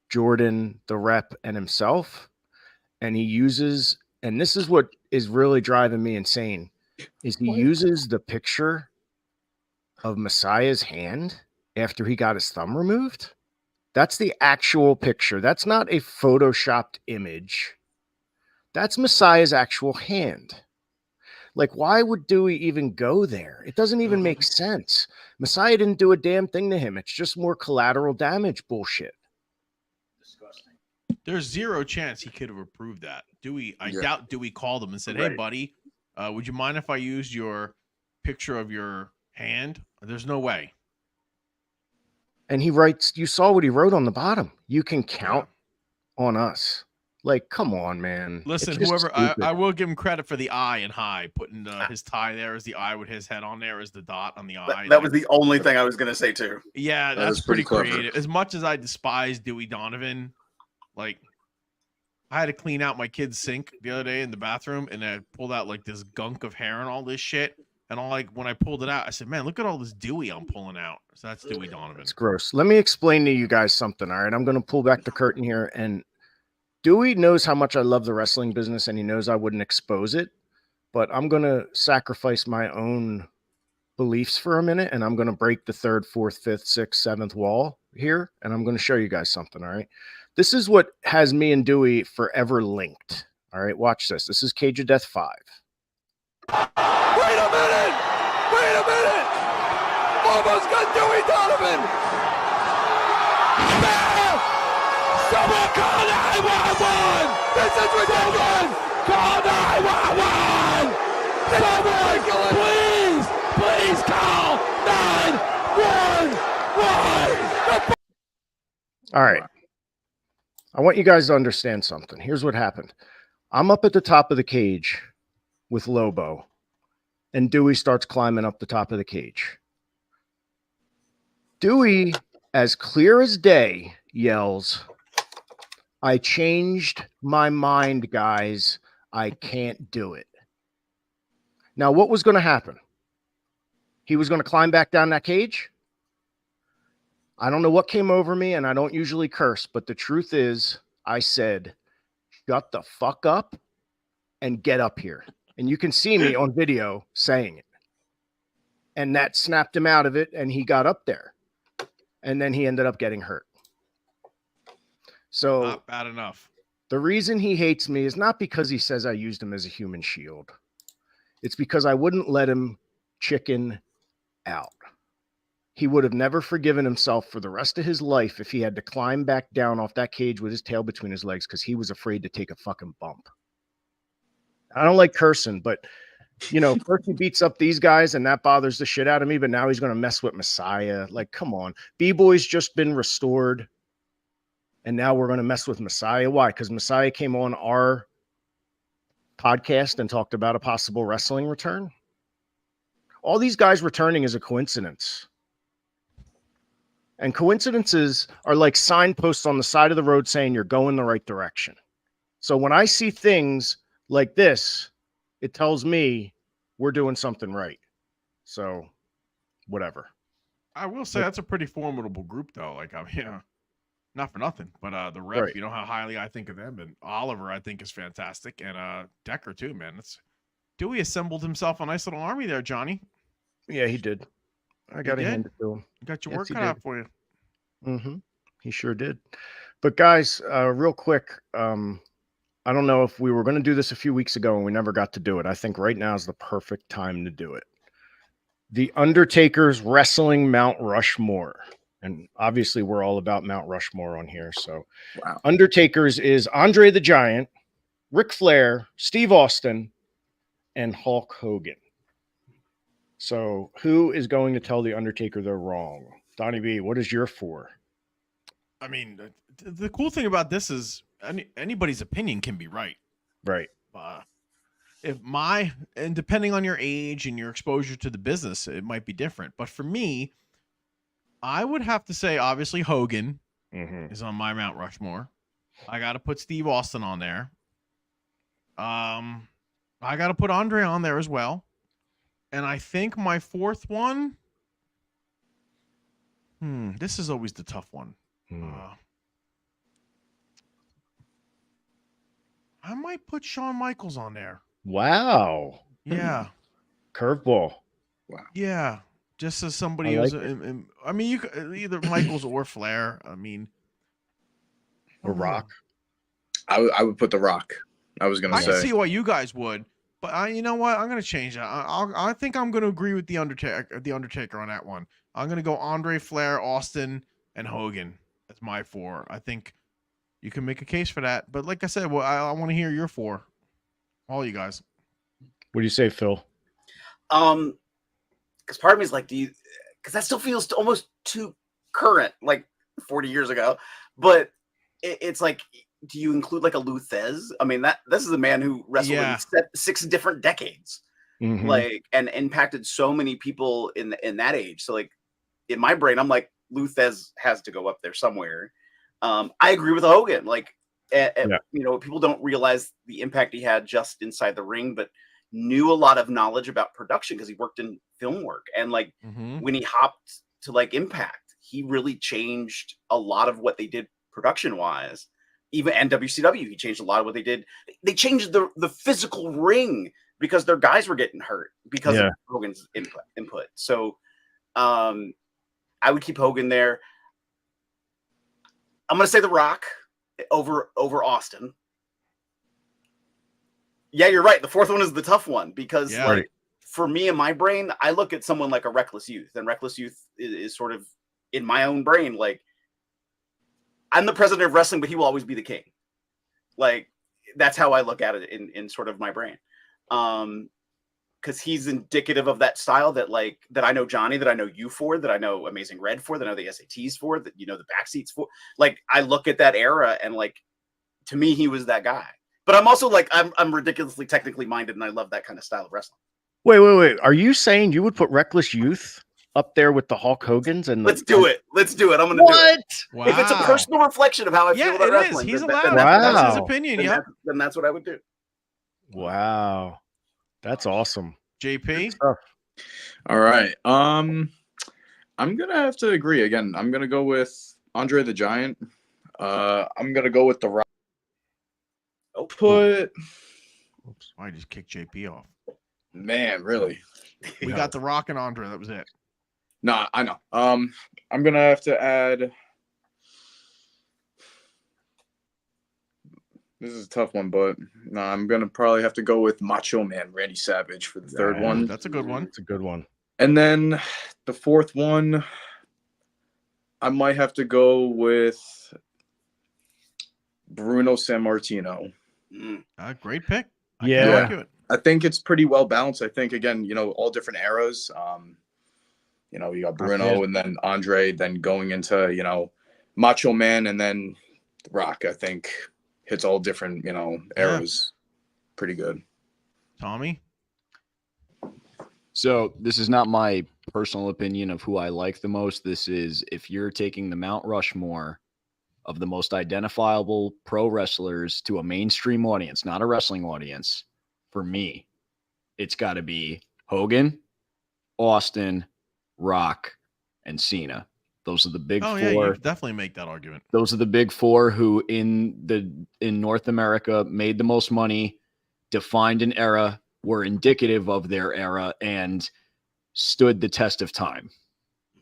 Jordan, the rep, and himself. And he uses, and this is what is really driving me insane, is he uses the picture of Messiah's hand after he got his thumb removed. That's the actual picture. That's not a photoshopped image. That's Messiah's actual hand. Like, why would Dewey even go there? It doesn't even make sense. Messiah didn't do a damn thing to him. It's just more collateral damage bullshit. Disgusting. There's zero chance he could have approved that. I doubt Dewey called him and said, "Hey, buddy, would you mind if I used your picture of your hand?" There's no way. And he writes, you saw what he wrote on the bottom. You can count on us. Like, come on, man. Listen, whoever, I will give him credit for the eye and high, putting his tie there as the eye with his head on there as the dot on the eye. That was the only thing I was going to say, too. Yeah, that's pretty creative. As much as I despise Dewey Donovan, like, I had to clean out my kid's sink the other day in the bathroom, and I pulled out, like, this gunk of hair and all this shit. And when I pulled it out, I said, man, look at all this Dewey I'm pulling out. So that's Dewey Donovan. It's gross. Let me explain to you guys something, all right? I'm going to pull back the curtain here, and Dewey knows how much I love the wrestling business, and he knows I wouldn't expose it, but I'm going to sacrifice my own beliefs for a minute, and I'm going to break the 3rd, 4th, 5th, 6th, 7th wall here, and I'm going to show you guys something, all right? This is what has me and Dewey forever linked, all right? Watch this. This is Cage of Death 5. Wait a minute! Wait a minute! Almost got Dewey Donovan! Someone call 911! This is ridiculous! Call 911! Someone, please call 911! All right. I want you guys to understand something. Here's what happened. I'm up at the top of the cage with Lobo, and Dewey starts climbing up the top of the cage. Dewey, as clear as day, yells, I changed my mind, guys. I can't do it. Now, what was going to happen? He was going to climb back down that cage? I don't know what came over me, and I don't usually curse, but the truth is, I said, shut the fuck up and get up here. And you can see me on video saying it. And that snapped him out of it, and he got up there. And then he ended up getting hurt. So not bad enough. The reason he hates me is not because he says I used him as a human shield. It's because I wouldn't let him chicken out. He would have never forgiven himself for the rest of his life if he had to climb back down off that cage with his tail between his legs because he was afraid to take a fucking bump. I don't like cursing, but, you know, first he beats up these guys and that bothers the shit out of me, but now he's going to mess with Messiah. Like, come on. B-Boy's just been restored, and now we're going to mess with Messiah. Why? Because Messiah came on our podcast and talked about a possible wrestling return. All these guys returning is a coincidence. And coincidences are like signposts on the side of the road saying you're going the right direction. So when I see things like this, it tells me we're doing something right. So whatever. I will say that's a pretty formidable group, though. Like, I mean, not for nothing, but the rep, you know how highly I think of them, and Oliver I think is fantastic, and Decker too, man. Dewey assembled himself a nice little army there, Johnny. Yeah, he did. I got to did? hand it to him. Got your Yes, work he cut did. out for you. Mm-hmm. He sure did. But guys, real quick, I don't know if we were going to do this a few weeks ago and we never got to do it. I think right now is the perfect time to do it. The Undertaker's Wrestling Mount Rushmore. And obviously we're all about Mount Rushmore on here. So Wow. Undertaker's is Andre the Giant, Ric Flair, Steve Austin, and Hulk Hogan. So who is going to tell the Undertaker they're wrong? Donnie B, what is your 4? I mean, the cool thing about this is anybody's opinion can be right. Right. And depending on your age and your exposure to the business, it might be different. But for me, I would have to say, obviously, Hogan is on my Mount Rushmore. I got to put Steve Austin on there. I got to put Andre on there as well. And I think my 4th one, this is always the tough one. I might put Shawn Michaels on there. Wow. Yeah. Curveball. Wow. Yeah. Just as somebody I who's, like I mean, you could either Michaels or Flair. I mean, Or Rock. I would put The Rock. I was gonna I say. can see why you guys would, but you know what? I'm gonna change that. I think I'm gonna agree with the Undertaker on that one. I'm gonna go Andre, Flair, Austin, and Hogan. That's my 4. I think you can make a case for that. But like I said, well, I want to hear your 4. All you guys. What do you say, Phil? Because part of me is like, because that still feels almost too current, like 40 years ago. But it's like, do you include like a Lou Thez? I mean, this is a man who wrestled in 6 different decades, like, and impacted so many people in that age. So like, in my brain, I'm like, Lou Thez has to go up there somewhere. I agree with Hogan. Like, you know, people don't realize the impact he had just inside the ring, but knew a lot of knowledge about production because he worked in film work. And like when he hopped to like Impact, he really changed a lot of what they did production wise. Even WCW, he changed a lot of what they did. They changed the physical ring because their guys were getting hurt because of Hogan's input. So I would keep Hogan there. I'm gonna say The Rock over Austin. Yeah, you're right. The 4th one is the tough one because like for me in my brain, I look at someone like a Reckless Youth, and Reckless Youth is sort of in my own brain like, I'm the president of wrestling, but he will always be the king. Like, that's how I look at it in sort of my brain. Because he's indicative of that style that I know Johnny, that I know you for, that I know Amazing Red for, that I know the SATs for, that, you know, the backseats for. Like, I look at that era and like, to me, he was that guy. But I'm also like, I'm ridiculously technically minded and I love that kind of style of wrestling. Wait. Are you saying you would put Reckless Youth up there with the Hulk Hogans? And let's do it. I'm going to do it. Wow. If it's a personal reflection of how I feel about wrestling. He's then allowed. That's his opinion. Then that's what I would do. Wow. That's awesome. JP? All right. I'm going to have to agree again. I'm going to go with Andre the Giant. I'm going to go with The Rock. Oops, I just kicked JP off. Man, really? We got The Rock and Andre. That was it. No, I know. I'm going to have to add. This is a tough one, but no, I'm going to probably have to go with Macho Man Randy Savage for the 3rd one. That's a good one. It's a good one. And then the 4th one, I might have to go with Bruno Sammartino. Great pick. I think it's pretty well balanced. I think, again, you know, all different eras. You know, you got Bruno and then Andre, then going into, you know, Macho Man and then The Rock. I think hits all different, you know, eras. Pretty good. Tommy? So this is not my personal opinion of who I like the most. This is if you're taking the Mount Rushmore of the most identifiable pro wrestlers to a mainstream audience, not a wrestling audience, for me, it's got to be Hogan, Austin, Rock, and Cena. Those are the big 4. Yeah, you definitely make that argument. Those are the big 4 who in North America made the most money, defined an era, were indicative of their era and stood the test of time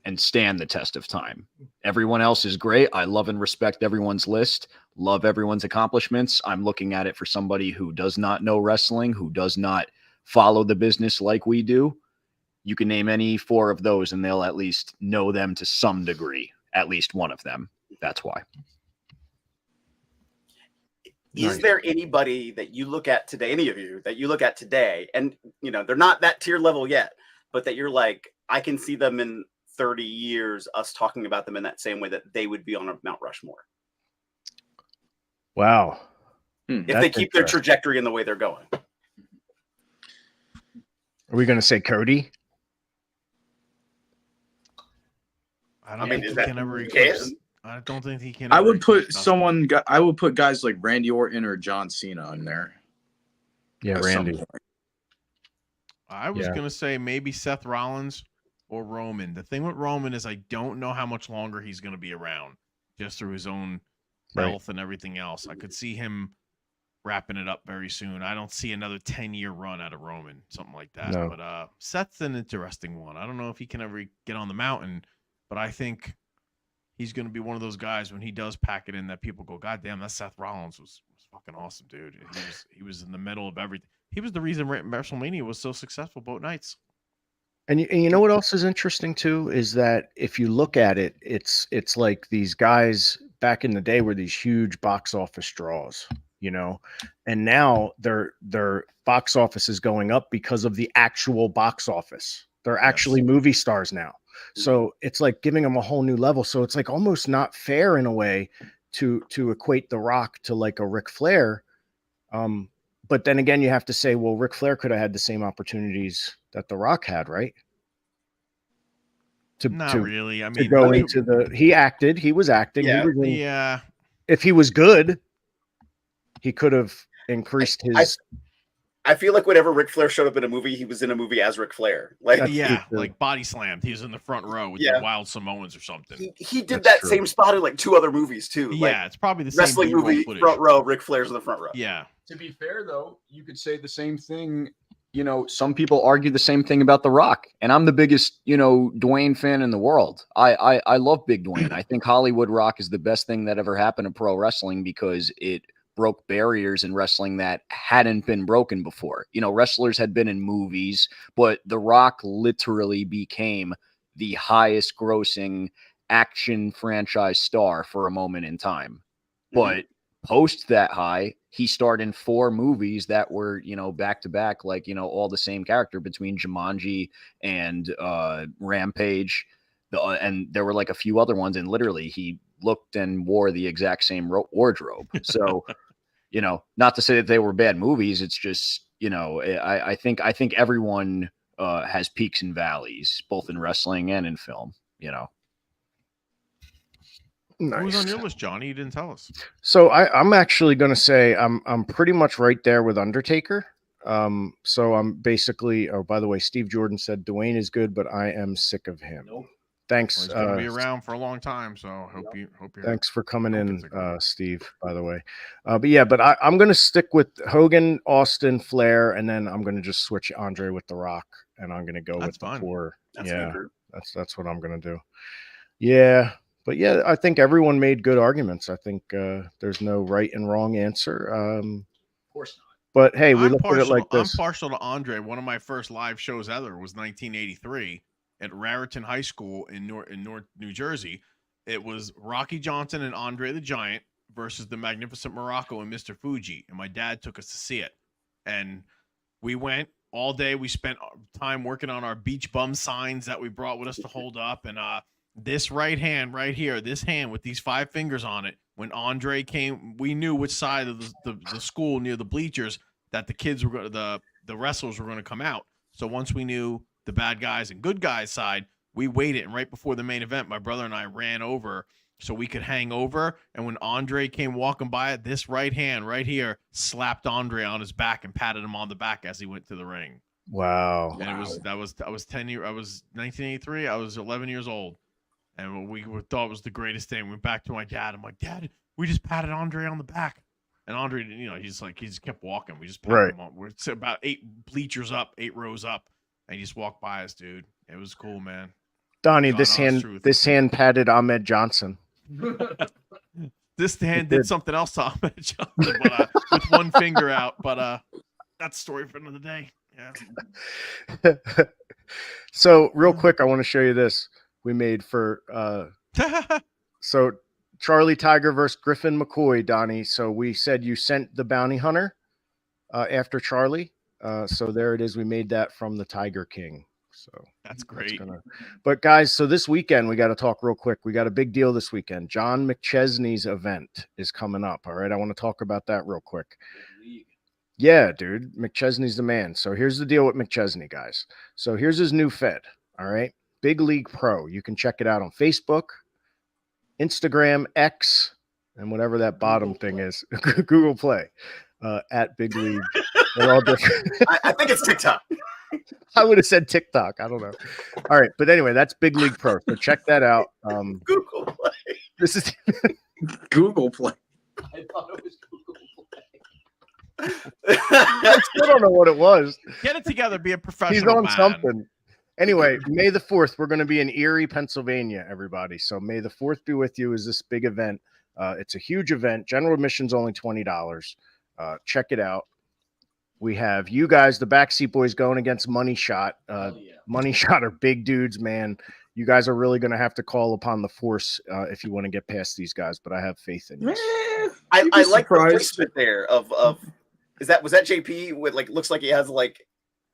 and stand the test of time. Everyone else is great. I love and respect everyone's list, love everyone's accomplishments. I'm looking at it for somebody who does not know wrestling, who does not follow the business like we do. You can name any 4 of those and they'll at least know them to some degree, at least one of them. That's why. Is there anybody that you look at today, any of you that you look at today, and they're not that tier level yet, but that you're like, I can see them in 30 years, us talking about them in that same way that they would be on a Mount Rushmore? Wow. If they keep their trajectory in the way they're going. Are we going to say Cody? I don't think he can ever. I don't think he can. I would put I would put guys like Randy Orton or John Cena in there. Yeah, Randy. I was gonna say maybe Seth Rollins or Roman. The thing with Roman is I don't know how much longer he's gonna be around, just through his own health and everything else. I could see him wrapping it up very soon. I don't see another 10-year run out of Roman, something like that. No. But Seth's an interesting one. I don't know if he can ever get on the mountain, but I think he's going to be one of those guys when he does pack it in that people go, God damn, that Seth Rollins was fucking awesome, dude. He was in the middle of everything. He was the reason WrestleMania was so successful both nights. And you know what else is interesting too is that if you look at it, it's like these guys back in the day were these huge box office draws, and now their box office is going up because of the actual box office. They're actually movie stars now. So it's like giving them a whole new level. So it's like almost not fair in a way to equate The Rock to like a Ric Flair. But then again, you have to say, well, Ric Flair could have had the same opportunities that The Rock had, right? Not really. I mean, he acted, he was acting. Yeah. If he was good, he could have increased his. I feel like whenever Ric Flair showed up in a movie, he was in a movie as Ric Flair. Like like Body Slammed. He was in the front row with the Wild Samoans or something. He did that same spot in like 2 other movies too. Yeah, it's probably the same wrestling movie footage. Front row. Ric Flair's in the front row. Yeah. To be fair though, you could say the same thing. Some people argue the same thing about The Rock, and I'm the biggest, Dwayne fan in the world. I love Big Dwayne. I think Hollywood Rock is the best thing that ever happened to pro wrestling because it broke barriers in wrestling that hadn't been broken before. Wrestlers had been in movies, but The Rock literally became the highest grossing action franchise star for a moment in time. But post that high, he starred in 4 movies that were, back to back, like, all the same character between Jumanji and Rampage. And there were like a few other ones, and literally he looked and wore the exact same wardrobe. So, not to say that they were bad movies. It's just, I think everyone has peaks and valleys, both in wrestling and in film, Nice. Who's on your list, Johnny? You didn't tell us. So I'm actually going to say I'm pretty much right there with Undertaker. So I'm basically. Oh, by the way, Steve Jordan said Dwayne is good, but I am sick of him. Nope. Thanks. He's going to be around for a long time, so hope you. Thanks for coming in, Steve. By the way, but I'm going to stick with Hogan, Austin, Flair, and then I'm going to just switch Andre with The Rock, and I'm going to go with the 4. That's what I'm going to do. Yeah. But yeah, I think everyone made good arguments. I think there's no right and wrong answer. Of course not. But hey, we look at it like this. I'm partial to Andre. One of my first live shows ever was 1983 at Raritan High School in North New Jersey. It was Rocky Johnson and Andre the Giant versus the Magnificent Morocco and Mr. Fuji. And my dad took us to see it. And we went all day. We spent time working on our beach bum signs that we brought with us to hold up. And this right hand right here, this hand with these 5 fingers on it, when Andre came, we knew which side of the school near the bleachers that the kids were the wrestlers were going to come out. So once we knew the bad guys and good guys side, we waited. And right before the main event, my brother and I ran over so we could hang over. And when Andre came walking by it, this right hand right here slapped Andre on his back and patted him on the back as he went to the ring. Wow. And I was 10 years. I was 1983. I was 11 years old. And we thought it was the greatest thing. We went back to my dad. I'm like, Dad, we just patted Andre on the back. And Andre, he just kept walking. We just Right. him on. We're about 8 bleachers up, 8 rows up, and he just walked by us, dude. It was cool, man. Donnie, God, this honest hand truth. patted Ahmed Johnson. This hand did something else to Ahmed Johnson, but, with one finger out. But that's a story for another day. Yeah. So real quick, I want to show you this we made for so Charlie Tiger versus Griffin McCoy, Donnie. So we said you sent the bounty hunter after Charlie. So there it is. We made that from the Tiger King. So that's great. But guys, so this weekend we got to talk real quick. We got a big deal this weekend. John McChesney's event is coming up. All right, I want to talk about that real quick. Yeah, dude, McChesney's the man. So here's the deal with McChesney, guys. So here's his new Fed. All right, Big League Pro. You can check it out on Facebook, Instagram, X, and whatever that bottom thing is, Google Play, at Big League. They're all different. I think it's TikTok. I would have said TikTok. I don't know. All right, but anyway, that's Big League Pro. So check that out. Google Play. This is Google Play. I thought it was Google Play. I still don't know what it was. Get it together. Be a professional. He's on man. something. Anyway, May the 4th, we're going to be in Erie, Pennsylvania, everybody. So May the 4th be with you is this big event. It's a huge event. General admission's only $20. Check it out. We have you guys, the BackSeat Boyz, going against Money Shot. Money Shot are big dudes, man. You guys are really going to have to call upon the force if you want to get past these guys, but I have faith in you. I like the placement there of was that JP with looks like he has a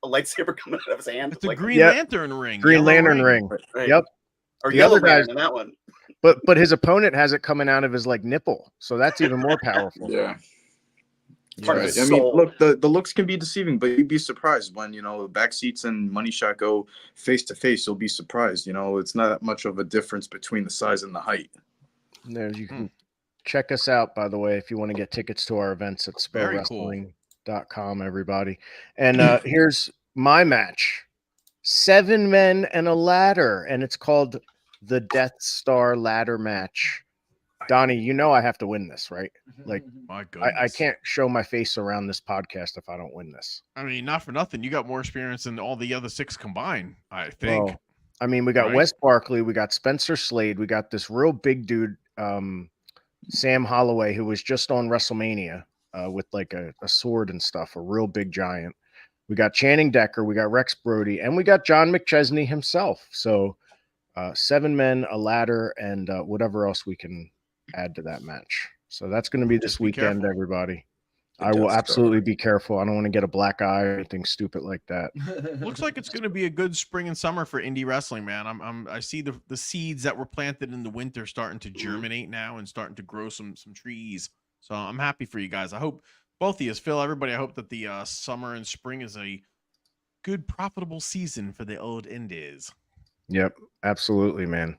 lightsaber coming out of his hand. It's a Green Lantern ring. Green Lantern ring. Right. Yep. Or the yellow other guys in that one. But his opponent has it coming out of his nipple, so that's even more powerful. Yeah. Right. I mean, look, the looks can be deceiving, but you'd be surprised when Backseats and Money Shot go face to face. You'll be surprised. It's not that much of a difference between the size and the height. There, you can check us out, by the way, if you want to get tickets to our events at SPOWrestling.com, everybody. And here's my match: 7 men and a ladder, and it's called the Death Star Ladder Match. Donnie, I have to win this, right? My goodness. I can't show my face around this podcast if I don't win this. I mean, not for nothing. You got more experience than all the other 6 combined, I think. Well, I mean, we got Right. Wes Barkley, we got Spencer Slade, we got this real big dude, Sam Holloway, who was just on WrestleMania with a sword and stuff, a real big giant. We got Channing Decker, we got Rex Brody, and we got John McChesney himself. So 7 men, a ladder, and whatever else we can add to that match. So that's going to be this weekend, careful. everybody. I will absolutely be careful. I don't want to get a black eye or anything stupid like that. Looks like it's going to be a good spring and summer for indie wrestling, man. I see the seeds that were planted in the winter starting to germinate now and starting to grow some trees. So I'm happy for you guys. I hope both of you, Phil, everybody, I hope that the summer and spring is a good, profitable season for the old indies. Yep, absolutely, man.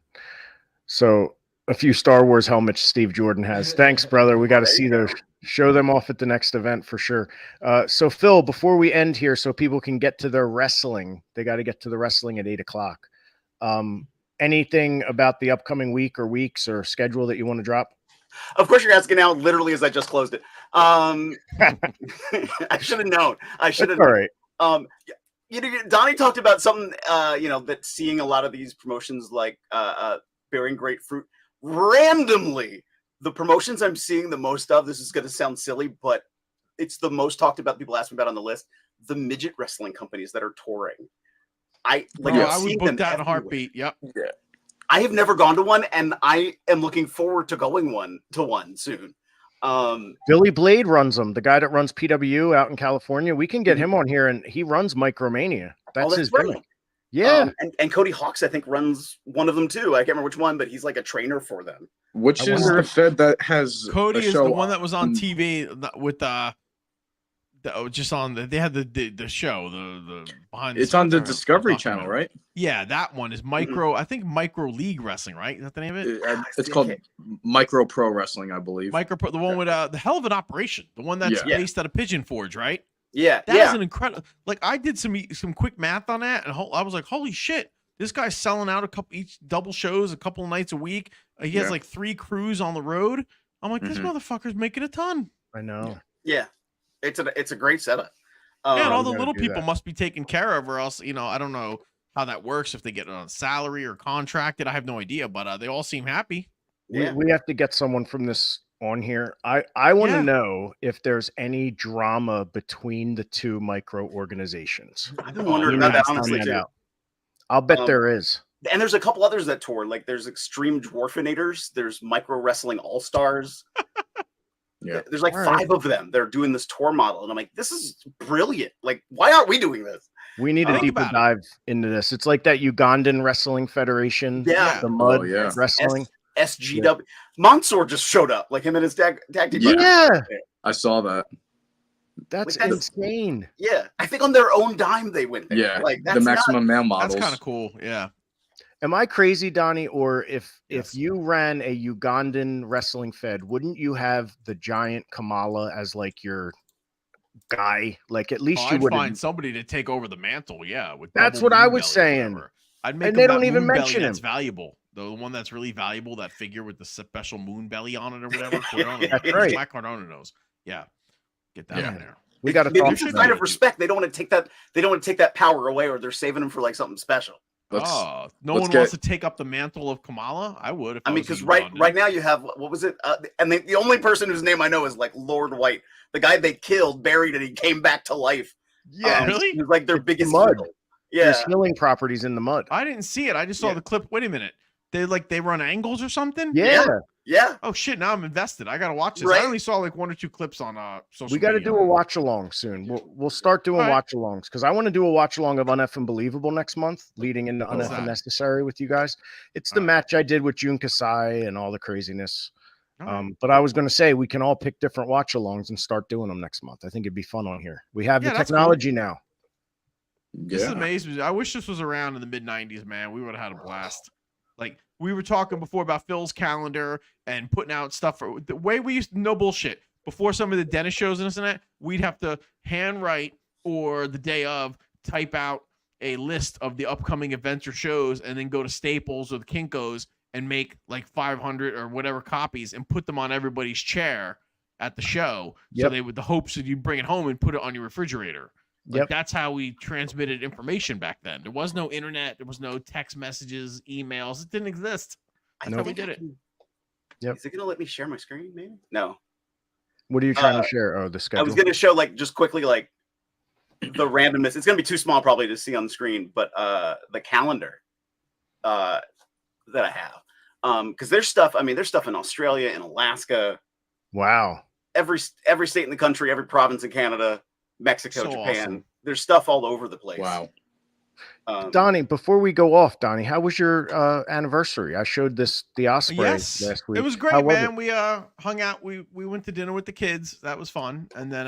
So a few Star Wars helmets Steve Jordan has. Thanks, brother. We got to see those. Show them off at the next event for sure. So Phil, before we end here, so people can get to their wrestling, they got to get to the wrestling at 8:00. Anything about the upcoming week or weeks or schedule that you want to drop? Of course, you're asking now, literally, as I just closed it. I should have known. I should have. All right. Donnie talked about something, that seeing a lot of these promotions bearing great fruit. Randomly, the promotions I'm seeing the most of, this is going to sound silly, but it's the most talked about, people ask me about on the list, the midget wrestling companies that are touring. I would book that in a heartbeat. Yep. Yeah. I have never gone to one, and I am looking forward to going to one soon. Billy Blade runs them. The guy that runs PW out in California. We can get him on here, and he runs Micromania. That's his right. gimmick. Yeah. And Cody Hawks, I think, runs one of them too. I can't remember which one, but he's like a trainer for them. Which is the Fed that has Cody a is show the one that was on TV with they had the show, the behind. It's on the Discovery Channel, right? Yeah, that one is I think Micro League Wrestling, right? Is that the name of it? It's called Micro Pro Wrestling, I believe. Micro Pro, the one with the Hell of an Operation, the one that's based out of Pigeon Forge, right? Yeah, That's an incredible. I did some quick math on that, and I was like, holy shit, this guy's selling out each double shows a couple of nights a week. He has 3 crews on the road. I'm like, this motherfucker's making a ton. I know. Yeah, it's a great setup. Yeah, and all we the gotta little do people that. must be taken care of, or else, I don't know how that works, if they get on salary or contracted. I have no idea, but they all seem happy. Yeah. We have to get someone from this on here. I want to Yeah. know if there's any drama between the two micro organizations. I've been wondering We about need that to find honestly that too. out. I'll bet Um, there is. And there's a couple others that tour. Like there's Extreme Dwarfinators. There's Micro Wrestling All Stars. Yeah. There's like All right. 5 of them. They're doing this tour model, and I'm like, this is brilliant. Like, why aren't we doing this? We need a Think deeper about it. dive into this. It's like that Ugandan Wrestling Federation. Yeah. The Mud Oh, yeah. Wrestling. SGW. Mansoor just showed up, like him and his tag team. Yeah, I saw that. that's Like, that's- insane. Yeah. I think on their own dime they went there. Yeah, Like that's the maximum man models. That's kind of cool. Yeah. Am I crazy, Donnie? Or if Yes. you ran a Ugandan wrestling fed, wouldn't you have the giant Kamala as like your guy? Like at least you I'd would. find somebody to take over the mantle. Yeah. With That's double what I moon was belly or saying. whatever. I'd make And they him don't that even moon belly mention that's him. valuable. The one that's really valuable, that figure with the special moon belly on it or whatever. Cardona, That's right. Black Cardona knows. Yeah. Get that Yeah. in there. We got to Maybe talk it's a about sign it. of respect. They don't want to take that. They don't want to take that power away, or they're saving him for like something special. Let's, No let's one get- wants to take up the mantle of Kamala. I would. If I mean, was a because right Ugandan. now you have what was it? And the only person whose name I know is like Lord White, the guy they killed, buried, and he came back to life. Yeah, really? He was like their It's biggest mud. hero. Yeah, There's healing properties in the mud. I didn't see it. I just saw Yeah. the clip. Wait a minute. They run angles or something? Yeah, yeah. Oh shit! Now I'm invested. I gotta watch this. Right? I only saw like 1 or 2 clips on social. we got to media. do a watch along soon. We'll start doing All right. watch alongs because I want to do a watch along of Unf and Believable next month, leading into What's Unf that? and Necessary with you guys. It's the All right. match I did with Jun Kasai and all the craziness. All right. But I was going to say we can all pick different watch alongs and start doing them next month. I think it'd be fun on here. We have Yeah, the that's cool. technology now. This is Yeah. amazing. I wish this was around in the mid '90s, man. We would have had a blast. Like we were talking before about Phil's calendar and putting out stuff for the way we used to, no bullshit. Before some of the dentist shows and this and that, we'd have to handwrite or the day of type out a list of the upcoming events or shows and then go to Staples or the Kinko's and make like 500 or whatever copies and put them on everybody's chair at the show. So Yep. they would the hopes that you bring it home and put it on your refrigerator. Like Yep. that's how we transmitted information back then. There was no internet. There was no text messages, emails. It didn't exist. I That's how think we I did it. can- Yep. Is it gonna let me share my screen? Maybe no. What are you trying to share? Oh, the I schedule. was gonna show like just quickly like the randomness. It's gonna be too small probably to see on the screen, but the calendar that I have. Because there's stuff. I mean, there's stuff in Australia and Alaska, Wow. every state in the country, every province in Canada, Mexico, So Japan. awesome. There's stuff all over the place. Wow. Donnie, before we go off, Donnie, how was your anniversary? I showed the Osprey Yes, last week. it was great, How was man. it? We hung out. We went to dinner with the kids. That was fun. And then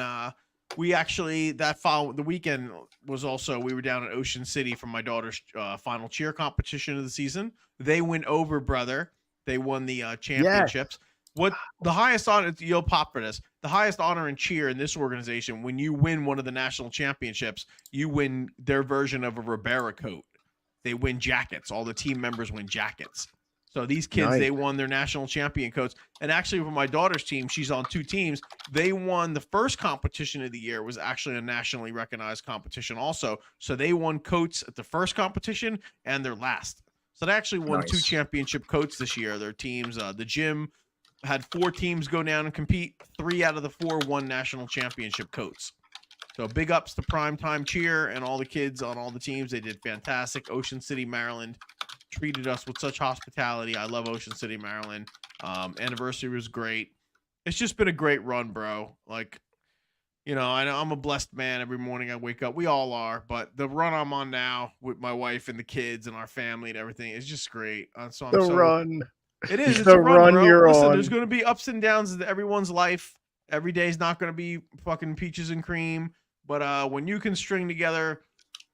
we actually the weekend was also we were down in Ocean City for my daughter's final cheer competition of the season. They went over, brother. They won the championships. What the highest honor? You'll pop for this. The highest honor in cheer in this organization, when you win one of the national championships, you win their version of a Ribera coat. They win jackets. All the team members win jackets. So these kids, Nice. they won their national champion coats. And actually, for my daughter's team, she's on 2 teams. They won the first competition of the year, was actually a nationally recognized competition also. So they won coats at the first competition and their last. So they actually won Nice. 2 championship coats this year. Their teams, the gym had 4 teams go down and compete. 3 out of the 4 won national championship coats. So big ups to Primetime Cheer and all the kids on all the teams. They did fantastic. Ocean City, Maryland treated us with such hospitality. I love Ocean City, Maryland. Anniversary was great. It's just been a great run, bro. Like, you know, I know I'm a blessed man. Every morning I wake up. We all are. But the run I'm on now with my wife and the kids and our family and everything is just great. So I'm The so run. it is. It's The a run, run bro. you're Listen, on. there's going to be ups and downs in everyone's life. Every day is not going to be fucking peaches and cream. But when you can string together,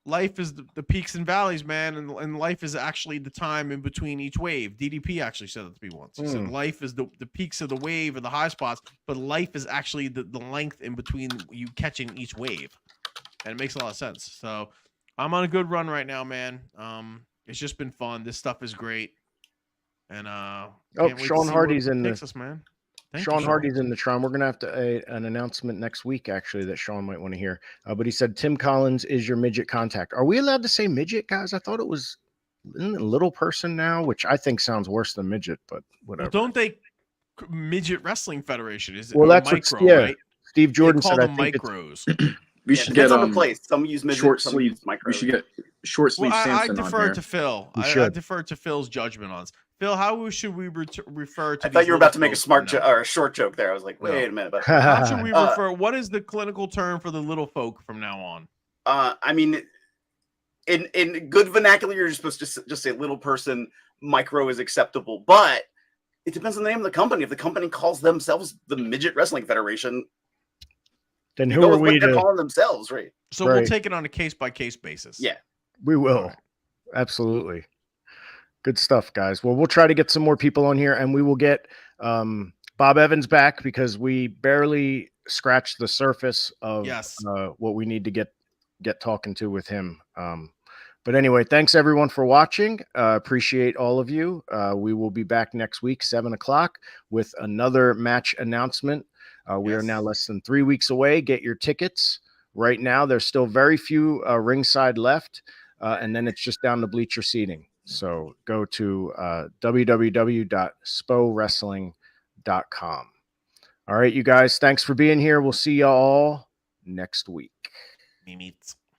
life is the peaks and valleys, man. And life is actually the time in between each wave. DDP actually said that to me once. He said life is the peaks of the wave or the high spots, but life is actually the length in between you catching each wave. And it makes a lot of sense. So I'm on a good run right now, man. It's just been fun. This stuff is great. And can't wait to Sean see Hardy's where it in takes the us, man. Thank Sean you, Hardy's in the Tron. We're gonna have to an announcement next week, actually, that Sean might want to hear. But he said Tim Collins is your midget contact. Are we allowed to say midget, guys? I thought it was little person now, which I think sounds worse than midget, but whatever. Well, don't they midget wrestling federation? Is it Well, that's micro, what, yeah. right? Steve Jordan they call said. them I think micros. We should depends get on the place. Some use midget, short some sleeve. use micro. We should get short sleeve Well, I Samson on defer here. to Phil. We I should. defer to Phil's judgment on this. Phil, how should we refer to? I thought you were about to make a smart smart or a short joke there. I was like, wait a minute. But how should we refer? What is the clinical term for the little folk from now on? I mean, in good vernacular, you're supposed to just say little person. Micro is acceptable, but it depends on the name of the company. If the company calls themselves the Midget Wrestling Federation, then you who go are with what we they're to? calling themselves, right? So Right. we'll take it on a case by case basis. Yeah, We will. Absolutely. Good stuff, guys. Well, we'll try to get some more people on here, and we will get Bob Evans back because we barely scratched the surface of what we need to get talking to with him. But anyway, thanks everyone for watching. Appreciate all of you. We will be back next week, 7:00, with another match announcement. We are now less than 3 weeks away. Get your tickets right now. There's still very few ringside left, and then it's just down to bleacher seating. So go to www.spowrestling.com. All right, you guys, thanks for being here. We'll see you all next week. Meets.